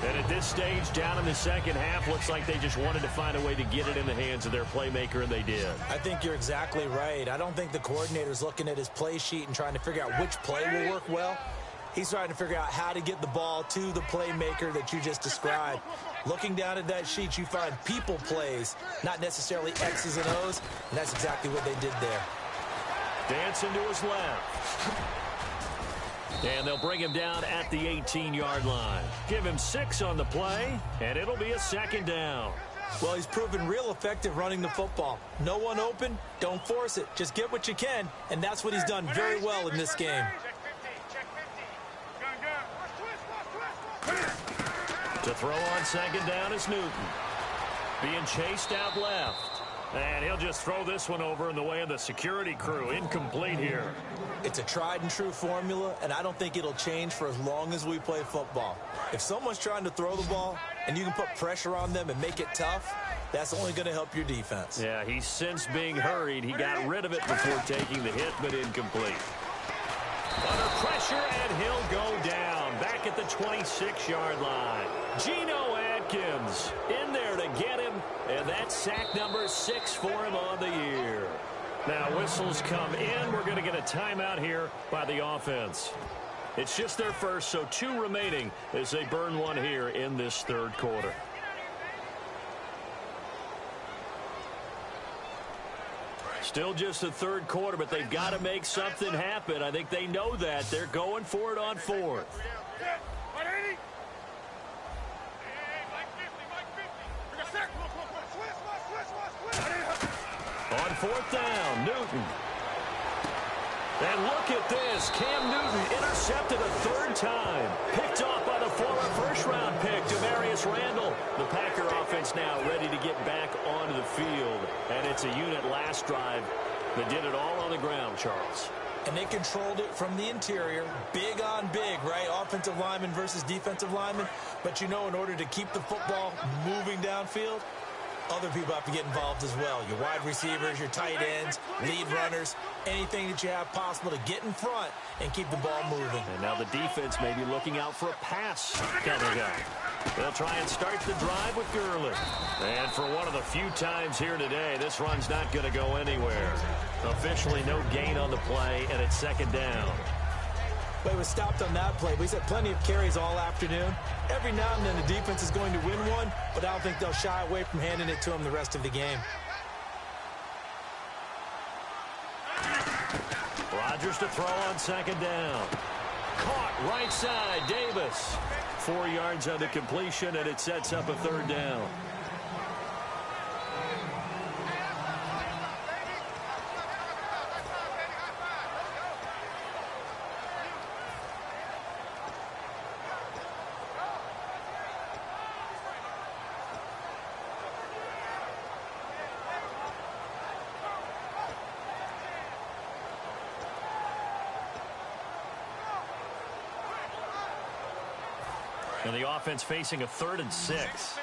And at this stage, down in the second half, looks like they just wanted to find a way to get it in the hands of their playmaker, and they did. I think you're exactly right. I don't think the coordinator's looking at his play sheet and trying to figure out which play will work well. He's trying to figure out how to get the ball to the playmaker that you just described. Looking down at that sheet, you find people plays, not necessarily X's and O's, and that's exactly what they did there. Dancing to his left. And they'll bring him down at the 18-yard line. Give him 6 on the play, and it'll be a 2nd down. Well, he's proven real effective running the football. No one open, don't force it. Just get what you can, and that's what he's done very well in this game. To throw on second down is Newton. Being chased out left. And he'll just throw this one over in the way of the security crew. Incomplete here. It's a tried-and-true formula, and I don't think it'll change for as long as we play football. If someone's trying to throw the ball and you can put pressure on them and make it tough, that's only going to help your defense. Yeah, he's since being hurried. He got rid of it before taking the hit, but incomplete. Under pressure, and he'll go down. Back at the 26-yard line. Geno Atkins in there to get him, and that's sack number 6 for him on the year. Now whistles come in. We're going to get a timeout here by the offense. It's just their first, so 2 remaining as they burn one here in this third quarter. Still just the third quarter, but they've got to make something happen. I think they know that. They're going for it on fourth. On fourth down, Newton. And look at this. Cam Newton intercepted a third time. Picked off by the former first-round pick, Demarius Randall. The Packer offense now ready to get back onto the field. And it's a unit last drive that did it all on the ground, Charles. And they controlled it from the interior. Big on big, right? Offensive lineman versus defensive lineman. But you know, in order to keep the football moving downfield, other people have to get involved as well. Your wide receivers, your tight ends, lead runners, anything that you have possible to get in front and keep the ball moving. And now the defense may be looking out for a pass coming up. They'll try and start the drive with Gurley. And for one of the few times here today, this run's not going to go anywhere. Officially no gain on the play, and it's second down. But it was stopped on that play. He's had plenty of carries all afternoon. Every now and then the defense is going to win one, but I don't think they'll shy away from handing it to him the rest of the game. Rodgers to throw on second down. Caught right side, Davis. 4 yards on the completion, and it sets up a third down. And the offense facing a 3rd and 6.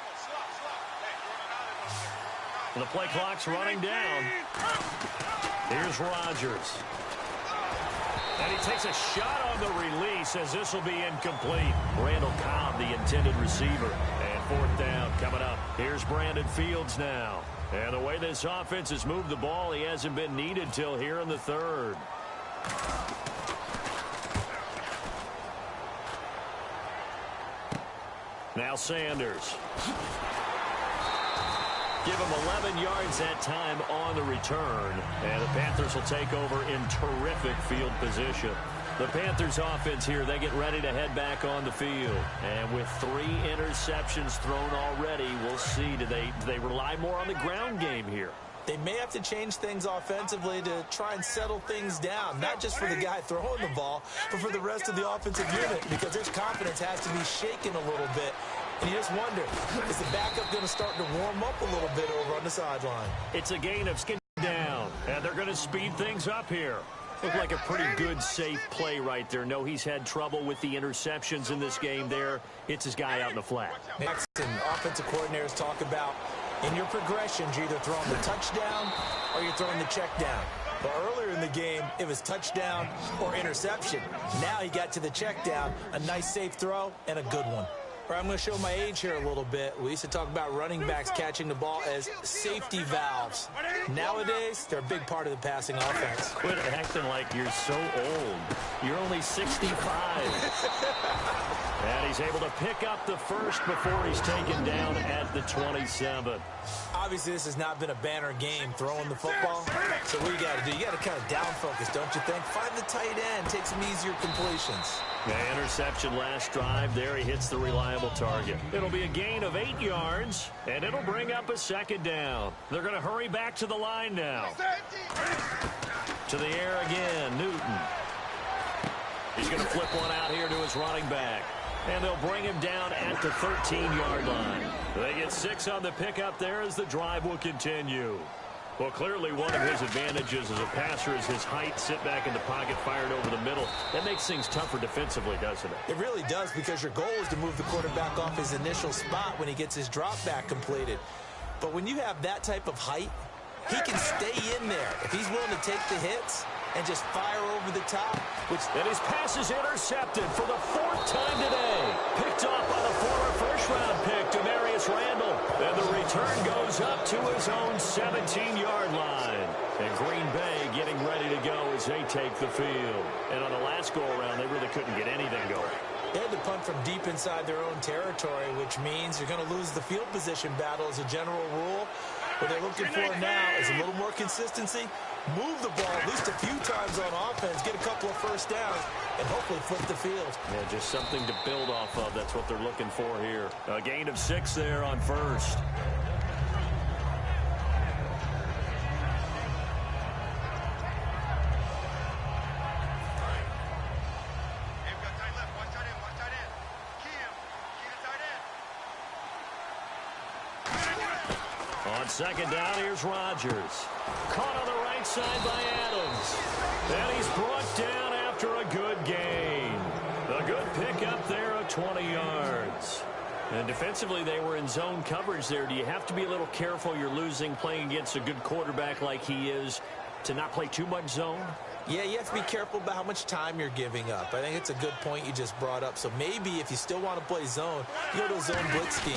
And the play clock's running down. Here's Rodgers. And he takes a shot on the release as this will be incomplete. Randall Cobb, the intended receiver. And fourth down coming up. Here's Brandon Fields now. And the way this offense has moved the ball, he hasn't been needed till here in the third. Now Sanders. Give him 11 yards that time on the return. And the Panthers will take over in terrific field position. The Panthers offense here, they get ready to head back on the field. And with 3 interceptions thrown already, we'll see, do they rely more on the ground game here? They may have to change things offensively to try and settle things down, not just for the guy throwing the ball, but for the rest of the offensive unit, because their confidence has to be shaken a little bit. And you just wonder, is the backup going to start to warm up a little bit over on the sideline? It's a gain of skin down, and they're going to speed things up here. Looked like a pretty good, safe play right there. No, he's had trouble with the interceptions in this game there. Hits his guy out in the flat. Next, offensive coordinators talk about in your progressions, you're either throwing the touchdown or you're throwing the check down. But earlier in the game, it was touchdown or interception. Now he got to the check down, a nice safe throw, and a good one. I'm going to show my age here a little bit. We used to talk about running backs catching the ball as safety valves. Nowadays, they're a big part of the passing offense. Quit acting like you're so old. You're only 65. And he's able to pick up the first before he's taken down at the 27. Obviously, this has not been a banner game throwing the football. So what you got to do, you got to kind of down focus, don't you think? Find the tight end, take some easier completions. The interception last drive there. He hits the reliable target. It'll be a gain of 8 yards, and it'll bring up a second down. They're going to hurry back to the line now. To the air again, Newton. He's going to flip one out here to his running back. And they'll bring him down at the 13-yard line. They get 6 on the pickup there as the drive will continue. Well, clearly one of his advantages as a passer is his height, sit back in the pocket, fired over the middle. That makes things tougher defensively, doesn't it? It really does, because your goal is to move the quarterback off his initial spot when he gets his drop back completed. But when you have that type of height, he can stay in there. If he's willing to take the hits and just fire over the top. And his pass is intercepted for the 4th time today. Picked off by the former first-round pick, Demarius Randall. And the return goes up to his own 17-yard line. And Green Bay getting ready to go as they take the field. And on the last go-around, they really couldn't get anything going. They had to punt from deep inside their own territory, which means you're going to lose the field position battle as a general rule. What they're looking for now is a little more consistency, move the ball at least a few times on offense, get a couple of first downs, and hopefully flip the field. Yeah, just something to build off of. That's what they're looking for here. A gain of 6 there on first. On second down, here's Rodgers. Caught on the right side by Adams. And he's brought down after a good gain. A good pickup there of 20 yards. And defensively, they were in zone coverage there. Do you have to be a little careful? You're losing playing against a good quarterback like he is to not play too much zone? Yeah, you have to be careful about how much time you're giving up. I think it's a good point you just brought up. So maybe if you still want to play zone, you go to a zone blitz scheme.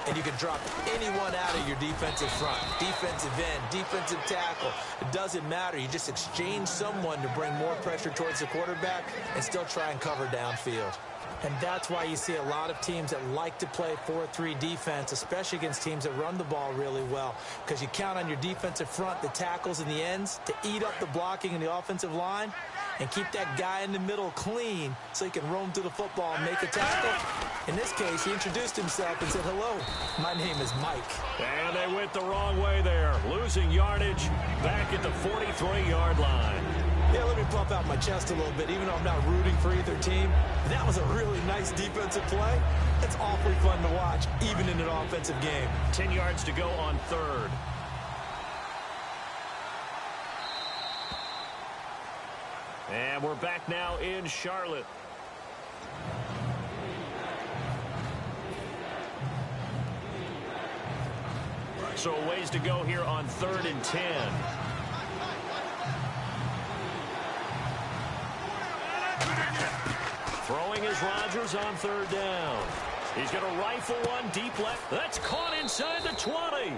And you can drop anyone out of your defensive front, defensive end, defensive tackle. It doesn't matter. You just exchange someone to bring more pressure towards the quarterback and still try and cover downfield. And that's why you see a lot of teams that like to play 4-3 defense, especially against teams that run the ball really well, because you count on your defensive front, the tackles and the ends, to eat up the blocking in the offensive line and keep that guy in the middle clean so he can roam through the football and make a tackle. In this case, he introduced himself and said, "Hello, my name is Mike." And they went the wrong way there, losing yardage back at the 43-yard line. Yeah, let me puff out my chest a little bit, even though I'm not rooting for either team. That was a really nice defensive play. It's awfully fun to watch, even in an offensive game. 10 yards to go on third. And we're back now in Charlotte. So a ways to go here on 3rd and 10. Throwing is Rodgers on 3rd down. He's going to rifle one deep left. That's caught inside the 20.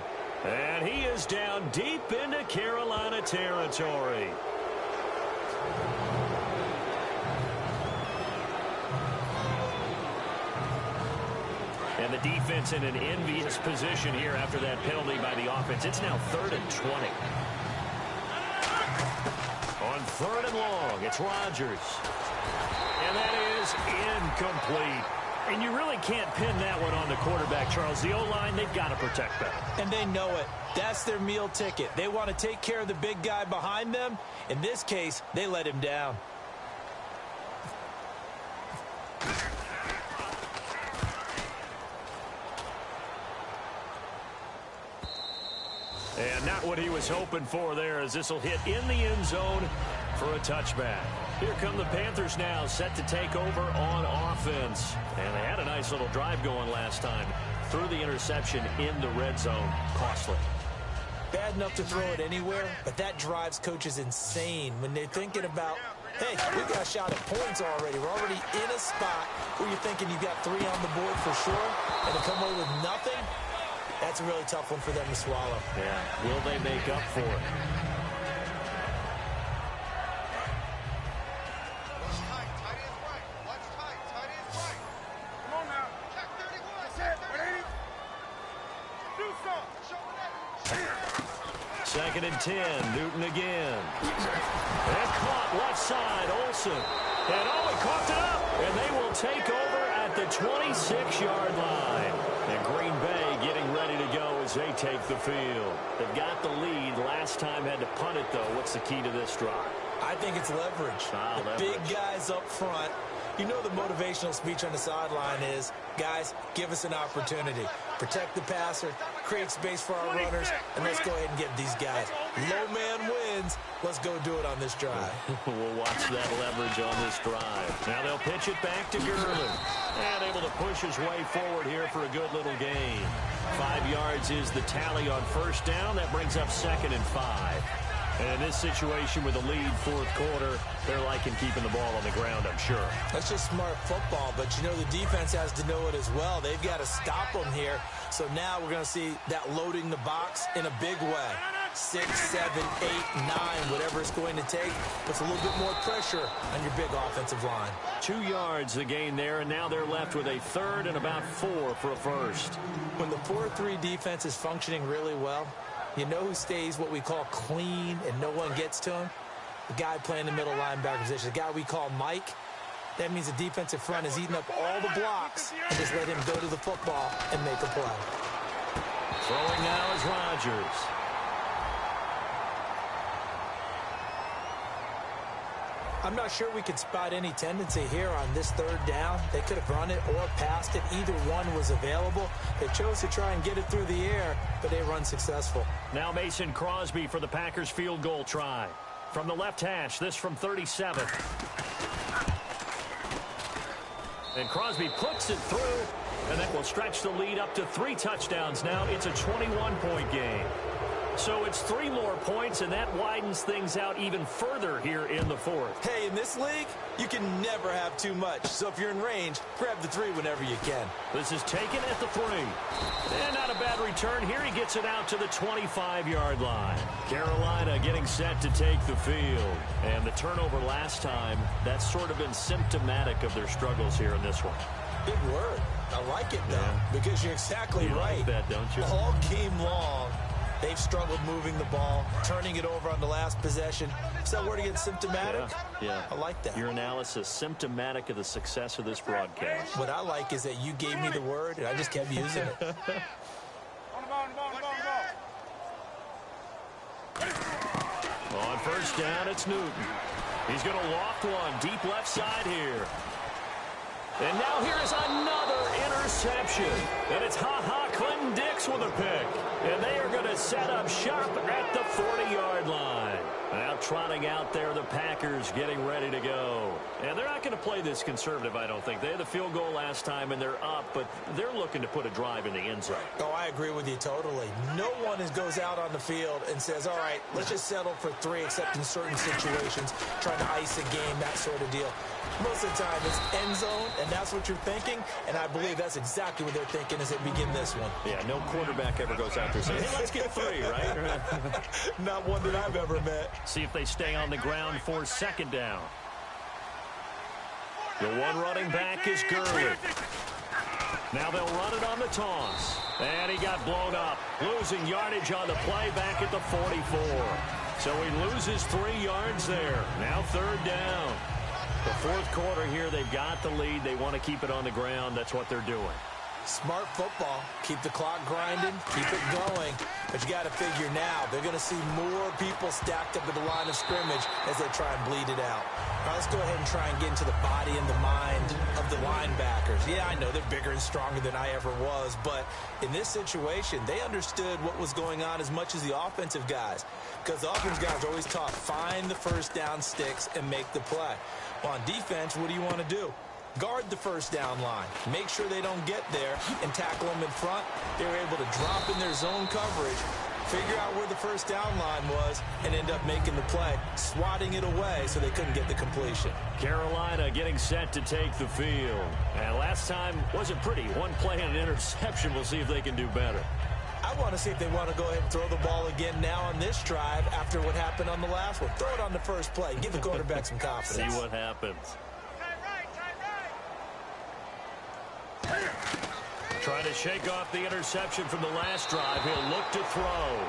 And he is down deep into Carolina territory. And the defense in an envious position here after that penalty by the offense. It's now 3rd and 20. On 3rd and long, it's Rodgers. And that is incomplete. And you really can't pin that one on the quarterback, Charles. The O-line, they've got to protect that. And they know it. That's their meal ticket. They want to take care of the big guy behind them. In this case, they let him down. And not what he was hoping for there, as this will hit in the end zone for a touchback. Here come the Panthers now, set to take over on offense. And they had a nice little drive going last time. Threw the interception in the red zone. Costly. Bad enough to throw it anywhere, but that drives coaches insane when they're thinking about, hey, we got a shot at points already. We're already in a spot where you're thinking you got 3 on the board for sure, and to come away with nothing, that's a really tough one for them to swallow. Yeah, will they make up for it? Second and 10, Newton again. And caught left side, Olsen. And he caught it up. And they will take over at the 26-yard line. And Green Bay getting ready to go as they take the field. They've got the lead. Last time had to punt it, though. What's the key to this drive? I think it's leverage. Big guys up front. You know the motivational speech on the sideline is, guys, give us an opportunity. Protect the passer, create space for our runners, and let's go ahead and get these guys. Low man wins. Let's go do it on this drive. We'll watch that leverage on this drive. Now they'll pitch it back to Gurley. And able to push his way forward here for a good little gain. 5 yards is the tally on first down. That brings up 2nd and 5. And in this situation with a lead, 4th quarter, they're liking keeping the ball on the ground, I'm sure. That's just smart football, but you know the defense has to know it as well. They've got to stop them here. So now we're going to see that loading the box in a big way. 6, 7, 8, 9, whatever it's going to take, puts a little bit more pressure on your big offensive line. 2 yards the gain there, and now they're left with a 3rd and about 4 for a first. When the 4-3 defense is functioning really well, You know who stays what we call clean and no one gets to him? The guy playing the middle linebacker position, the guy we call Mike. That means the defensive front is eating up all the blocks and just let him go to the football and make a play. Throwing now is Rodgers. I'm not sure we could spot any tendency here on this third down. They could have run it or passed it. Either one was available. They chose to try and get it through the air, but they were unsuccessful. Now Mason Crosby for the Packers field goal try. From the left hash, this from 37. And Crosby puts it through, and that will stretch the lead up to 3 touchdowns now. It's a 21-point game. So it's 3 more points, and that widens things out even further here in the fourth. Hey, in this league, you can never have too much. So if you're in range, grab the 3 whenever you can. This is taken at the 3. And not a bad return. Here he gets it out to the 25-yard line. Carolina getting set to take the field. And the turnover last time, that's sort of been symptomatic of their struggles here in this one. Big word. I like it, though, because you're exactly right. Like that, don't you? All game long, they've struggled moving the ball, turning it over on the last possession. Is that word again, symptomatic? Yeah. I like that. Your analysis, symptomatic of the success of this broadcast. What I like is that you gave me the word, and I just kept using it. On the ball, on the ball, on the ball, on the ball. On first down, it's Newton. He's going to loft one deep left side here. And now here is another interception. And it's Clinton Dix with a pick. And they are going to set up shop at the 40-yard line. Now trotting out there, the Packers getting ready to go. And they're not going to play this conservative, I don't think. They had the field goal last time, and they're up, but they're looking to put a drive in the end zone. Oh, I agree with you totally. No one goes out on the field and says, all right, let's just settle for 3, except in certain situations, trying to ice a game, that sort of deal. Most of the time, it's end zone, and that's what you're thinking, and I believe that's exactly what they're thinking as they begin this one. Yeah, no quarterback ever goes out there saying, hey, let's get 3, right? Not one that I've ever met. See if they stay on the ground for second down. The one running back is Gurley. Now they'll run it on the toss. And he got blown up, losing yardage on the play back at the 44. So he loses 3 yards there. Now third down. The fourth quarter here, they've got the lead. They want to keep it on the ground. That's what they're doing. Smart football. Keep the clock grinding. Keep it going. But you got to figure now, they're going to see more people stacked up at the line of scrimmage as they try and bleed it out. Now let's go ahead and try and get into the body and the mind of the linebackers. Yeah, I know they're bigger and stronger than I ever was, but in this situation, they understood what was going on as much as the offensive guys. Because the offensive guys are always taught, find the first down sticks and make the play. Well, on defense, what do you want to do? Guard the first down line. Make sure they don't get there and tackle them in front. They were able to drop in their zone coverage, figure out where the first down line was, and end up making the play, swatting it away so they couldn't get the completion. Carolina getting set to take the field. And last time wasn't pretty. One play and an interception. We'll see if they can do better. I want to see if they want to go ahead and throw the ball again now on this drive after what happened on the last one. Throw it on the first play. Give the quarterback some confidence. See what happens. Trying to shake off the interception from the last drive. He'll look to throw.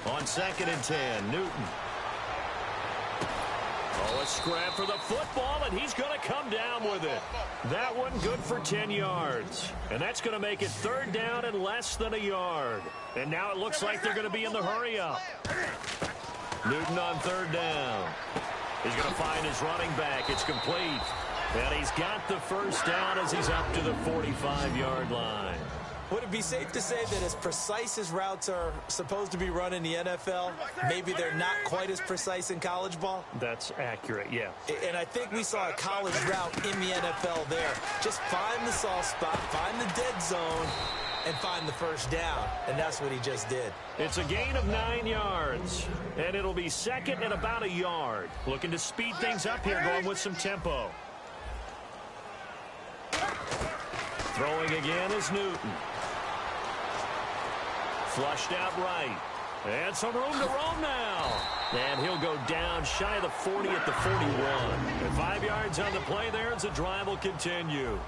On 2nd and 10, Newton. Oh, a scrap for the football, and he's going to come down with it. That one good for 10 yards. And that's going to make it third down and less than a yard. And now it looks like they're going to be in the hurry-up. Newton on third down. He's going to find his running back. It's complete. And he's got the first down as he's up to the 45-yard line. Would it be safe to say that as precise as routes are supposed to be run in the NFL, maybe they're not quite as precise in college ball? That's accurate, yeah. And I think we saw a college route in the NFL there. Just find the soft spot, find the dead zone, and find the first down. And that's what he just did. It's a gain of 9 yards. And it'll be second and about a yard. Looking to speed things up here, going with some tempo. Throwing again is Newton. Flushed out right. And some room to roam now. And he'll go down shy of the 40 at the 41. And 5 yards on the play there as the drive will continue.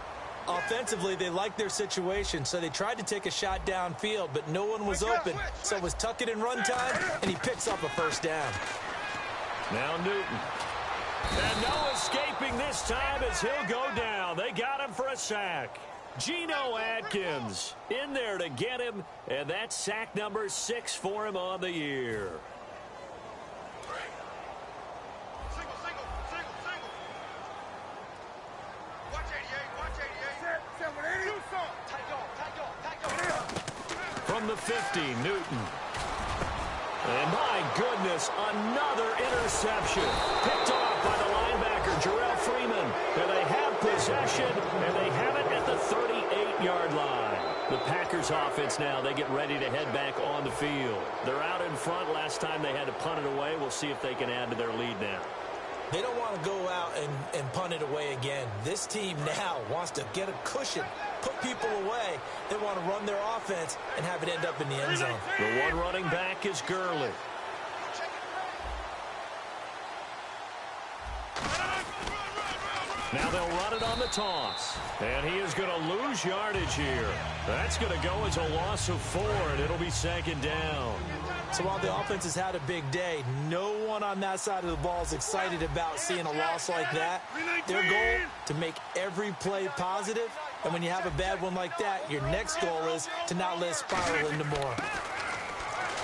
Offensively, they liked their situation, so they tried to take a shot downfield, but no one was open. So it was tuck it in run time, and he picks up a first down. Now Newton. And no escaping this time as he'll go down. They got him for a sack. Geno Atkins in there to get him, and that's sack number 6 for him on the year. From the 50, Newton. And my goodness, another interception. Picked off by the linebacker, Jarrell Freeman. And they have possession, and they have it at the 38-yard line. The Packers offense now, they get ready to head back on the field. They're out in front. Last time they had to punt it away. We'll see if they can add to their lead now. They don't want to go out and punt it away again. This team now wants to get a cushion, put people away. They want to run their offense and have it end up in the end zone. The one running back is Gurley. Now they'll run it on the toss. And he is going to lose yardage here. That's going to go as a loss of 4, and it'll be second down. So while the offense has had a big day, no one on that side of the ball is excited about seeing a loss like that. Their goal, to make every play positive. And when you have a bad one like that, your next goal is to not let it spiral into more.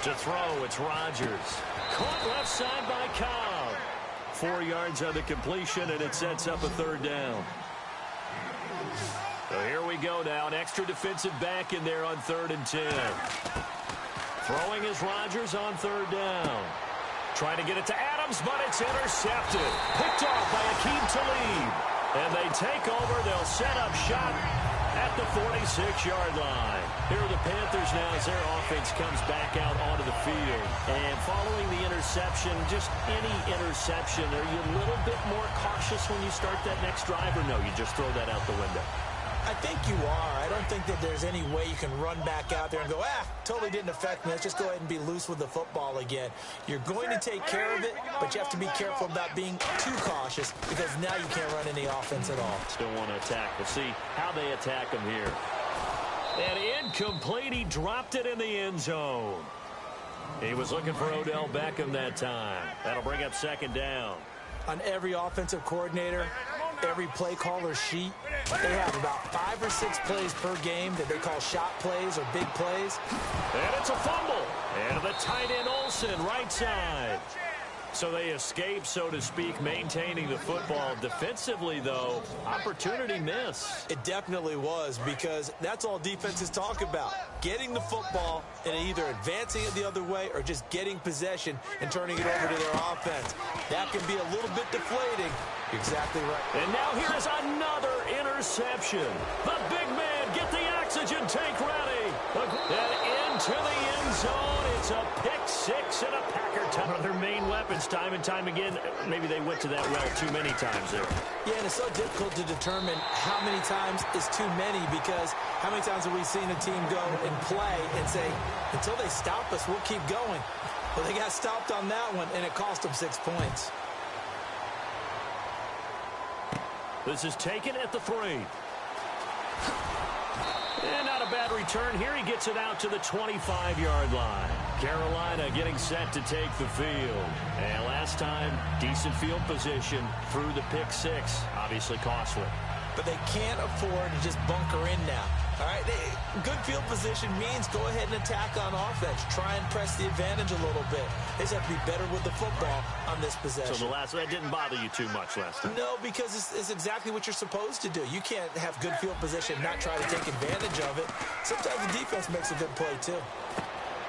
To throw, it's Rodgers. Caught left side by Cobb. 4 yards on the completion, and it sets up a third down. So here we go now. An extra defensive back in there on 3rd and 10. Throwing is Rodgers on 3rd down. Trying to get it to Adams, but it's intercepted. Picked off by Akeem Talib. And they take over. They'll set up shop at the 46-yard line. Here are the Panthers now as their offense comes back out onto the field. And following the interception, just any interception, are you a little bit more cautious when you start that next drive, or no, you just throw that out the window? I think you are. I don't think that there's any way you can run back out there and go, totally didn't affect me. Let's just go ahead and be loose with the football again. You're going to take care of it, but you have to be careful about being too cautious because now you can't run any offense at all. Still want to attack. We'll see how they attack him here. And incomplete. He dropped it in the end zone. He was looking for Odell Beckham that time. That'll bring up second down. On every offensive coordinator, every play caller sheet, they have about 5 or 6 plays per game that they call shot plays or big plays. And it's a fumble. And the tight end Olsen, right side. So they escape, so to speak, maintaining the football. Defensively, though, opportunity miss. It definitely was, because that's all defenses talk about. Getting the football and either advancing it the other way or just getting possession and turning it over to their offense. That can be a little bit deflating. You're exactly right. And now here is another interception. The big man, get the oxygen tank ready. And into the end zone. It's a pick 6 and a Packer touchdown. Their main weapons time and time again. Maybe they went to that well too many times there. Yeah, and it's so difficult to determine how many times is too many, because how many times have we seen a team go and play and say, until they stop us, we'll keep going. Well, they got stopped on that one, and it cost them 6 points. This is taken at the 3. And not a bad return here. He gets it out to the 25-yard line. Carolina getting set to take the field. And last time, decent field position through the pick 6. Obviously costly. But they can't afford to just bunker in now. All right, good field position means go ahead and attack on offense. Try and press the advantage a little bit. They just have to be better with the football on this possession. So that didn't bother you too much last time? No, because it's exactly what you're supposed to do. You can't have good field position and not try to take advantage of it. Sometimes the defense makes a good play, too.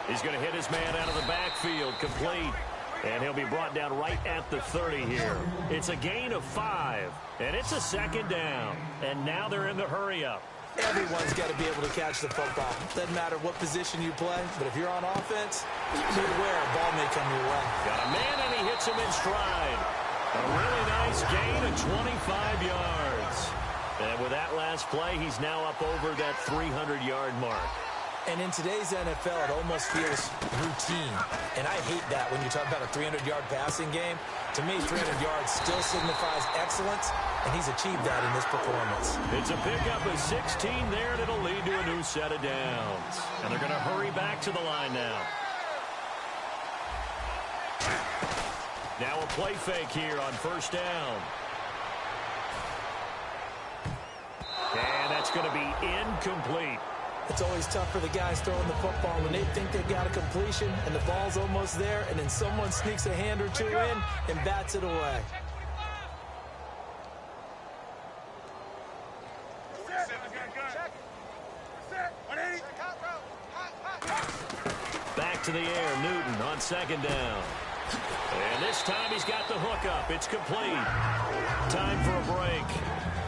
He's going to hit his man out of the backfield, complete. And he'll be brought down right at the 30 here. It's a gain of 5, and it's a second down. And now they're in the hurry-up. Everyone's got to be able to catch the football. Doesn't matter what position you play, but if you're on offense, be aware a ball may come your way. Got a man, and he hits him in stride. A really nice gain of 25 yards. And with that last play, he's now up over that 300-yard mark. And in today's NFL, it almost feels routine. And I hate that when you talk about a 300-yard passing game. To me, 300 yards still signifies excellence, and he's achieved that in this performance. It's a pickup of 16 there, and it'll lead to a new set of downs. And they're going to hurry back to the line now. Now a play fake here on first down. And that's going to be incomplete. It's always tough for the guys throwing the football when they think they've got a completion and the ball's almost there, and then someone sneaks a hand or two in and bats it away. Back to the air, Newton on second down. And this time he's got the hook up. It's complete. Time for a break.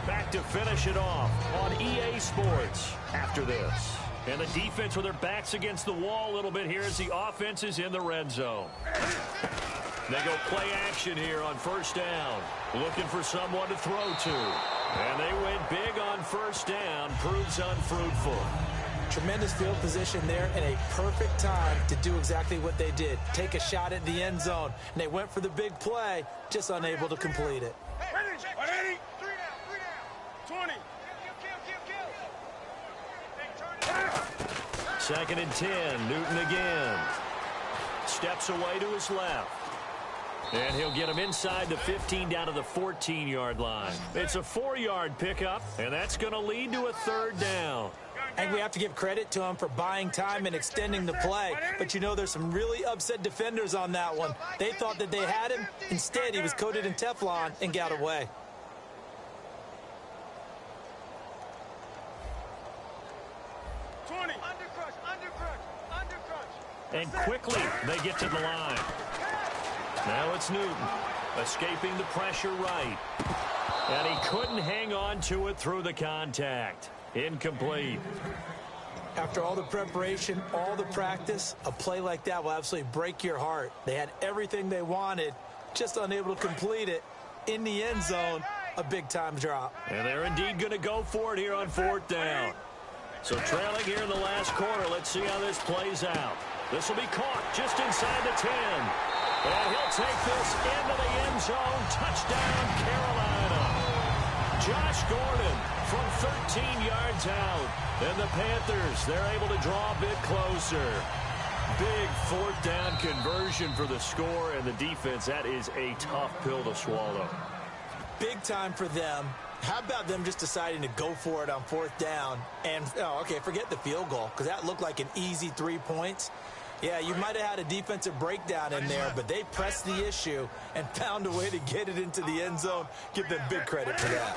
Back to finish it off on EA Sports after this. And the defense with their backs against the wall a little bit here as the offense is in the red zone. They go play action here on first down. Looking for someone to throw to. And they went big on first down. Proves unfruitful. Tremendous field position there and a perfect time to do exactly what they did. Take a shot at the end zone. And they went for the big play, just unable to complete it. 20. Second and 10. Newton again. Steps away to his left. And he'll get him inside the 15 down to the 14-yard line. It's a 4-yard pickup, and that's going to lead to a third down. I think we have to give credit to him for buying time and extending the play. But, you know, there's some really upset defenders on that one. They thought that they had him. Instead, he was coated in Teflon and got away. And quickly, they get to the line. Now it's Newton, escaping the pressure right. And he couldn't hang on to it through the contact. Incomplete. After all the preparation, all the practice, a play like that will absolutely break your heart. They had everything they wanted, just unable to complete it. In the end zone, a big-time drop. And they're indeed going to go for it here on fourth down. So trailing here in the last quarter, let's see how this plays out. This will be caught just inside the 10. And he'll take this into the end zone. Touchdown, Carolina. Josh Gordon from 13 yards out. And the Panthers, they're able to draw a bit closer. Big fourth down conversion for the score, and the defense, that is a tough pill to swallow. Big time for them. How about them just deciding to go for it on fourth down? And, forget the field goal, because that looked like an easy 3 points. Yeah, you might have had a defensive breakdown in there, but they pressed the issue and found a way to get it into the end zone. Give them big credit for that.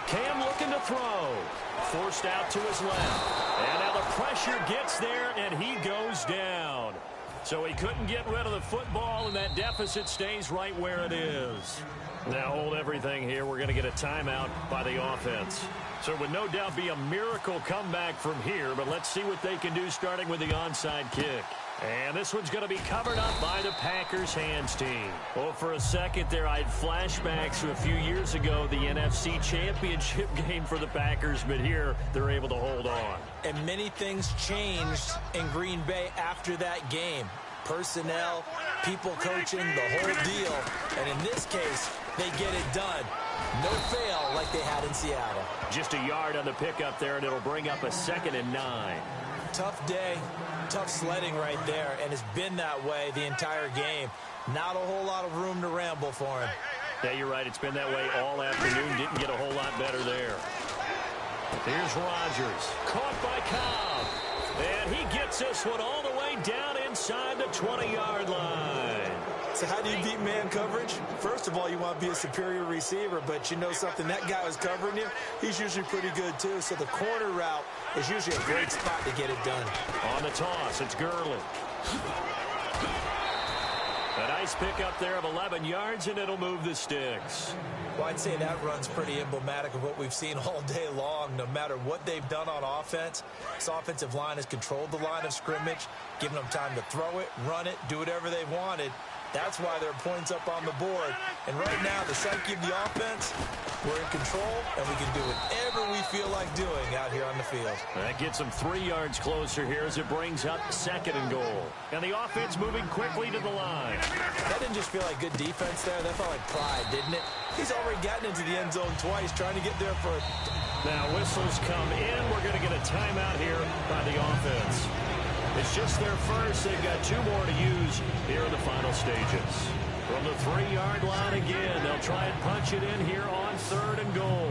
Cam looking to throw. Forced out to his left. And now the pressure gets there, and he goes down. So he couldn't get rid of the football, and that deficit stays right where it is. Now hold everything here. We're going to get a timeout by the offense. So it would no doubt be a miracle comeback from here, but let's see what they can do starting with the onside kick. And this one's going to be covered up by the Packers hands team. Well, for a second there, I had flashbacks to a few years ago, the NFC Championship game for the Packers, but here they're able to hold on. And many things changed in Green Bay after that game. Personnel, people coaching, the whole deal. And in this case, they get it done. No fail like they had in Seattle. Just a yard on the pickup there, and it'll bring up a 2nd and 9. Tough day, tough sledding right there, and it's been that way the entire game. Not a whole lot of room to ramble for him. Yeah, you're right. It's been that way all afternoon. Didn't get a whole lot better there. Here's Rodgers. Caught by Cobb. And he gets this one all the way down inside the 20-yard line. So how do you beat man coverage? First of all, you want to be a superior receiver, but you know something, that guy who's covering you, he's usually pretty good too. So the corner route is usually a great spot to get it done. On the toss, it's Gurley. A nice pickup there of 11 yards, and it'll move the sticks. Well, I'd say that run's pretty emblematic of what we've seen all day long. No matter what they've done on offense, this offensive line has controlled the line of scrimmage, given them time to throw it, run it, do whatever they wanted. That's why there are points up on the board. And right now, the psyche of the offense, we're in control, and we can do whatever we feel like doing out here on the field. That gets them 3 yards closer here as it brings up 2nd and goal. And the offense moving quickly to the line. That didn't just feel like good defense there. That felt like pride, didn't it? He's already gotten into the end zone twice, trying to get there for... Now whistles come in. We're going to get a timeout here by the offense. It's just their first. They've got 2 more to use here in the final stages. From the 3-yard line again, they'll try and punch it in here on 3rd and goal.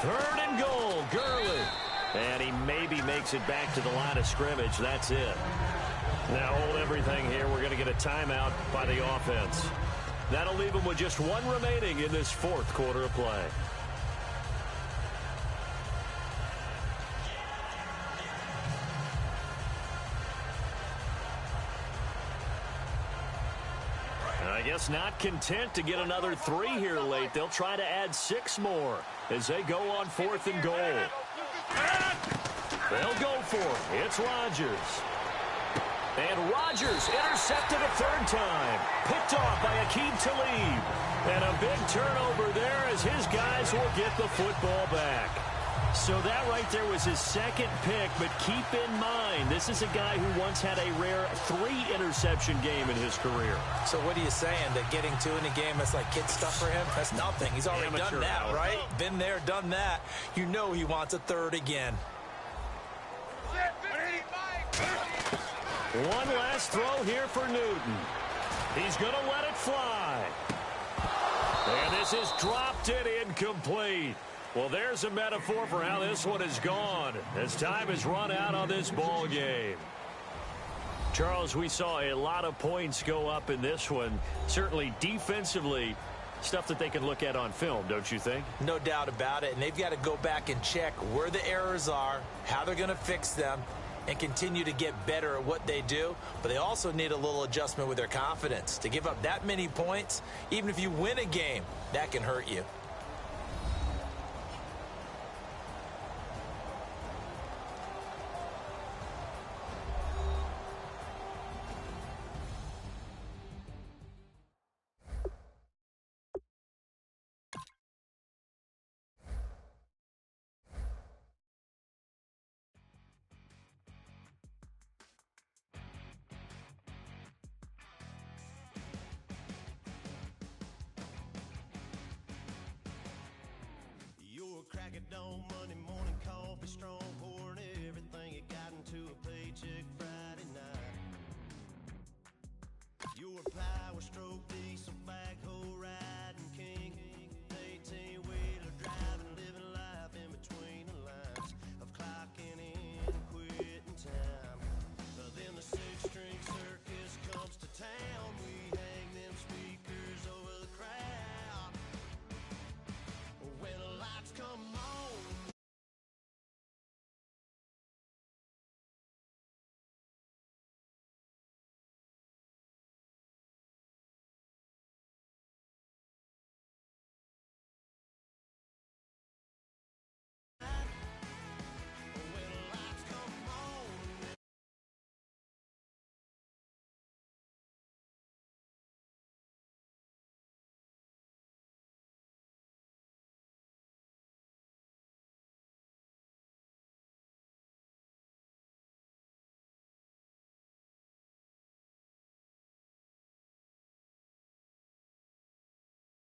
3rd and goal, Gurley. And he maybe makes it back to the line of scrimmage. That's it. Now hold everything here. We're going to get a timeout by the offense. That'll leave them with just 1 remaining in this 4th quarter of play. I guess not content to get another 3 here late. They'll try to add 6 more as they go on 4th and goal. They'll go for it. It's Rodgers. And Rodgers intercepted a 3rd time. Picked off by Aqib Talib. And a big turnover there as his guys will get the football back. So that right there was his 2nd pick, but keep in mind, this is a guy who once had a rare 3-interception game in his career. So what are you saying, that getting 2 in a game, that's like kid stuff for him? That's nothing. He's already done that, right? Been there, done that. You know he wants a 3rd again. One last throw here for Newton. He's going to let it fly. And this is dropped and incomplete. Well, there's a metaphor for how this one is gone as time has run out on this ball game. Charles, we saw a lot of points go up in this one. Certainly defensively, stuff that they can look at on film, don't you think? No doubt about it. And they've got to go back and check where the errors are, how they're going to fix them, and continue to get better at what they do. But they also need a little adjustment with their confidence. To give up that many points, even if you win a game, that can hurt you. Crack it on Monday morning, coffee strong.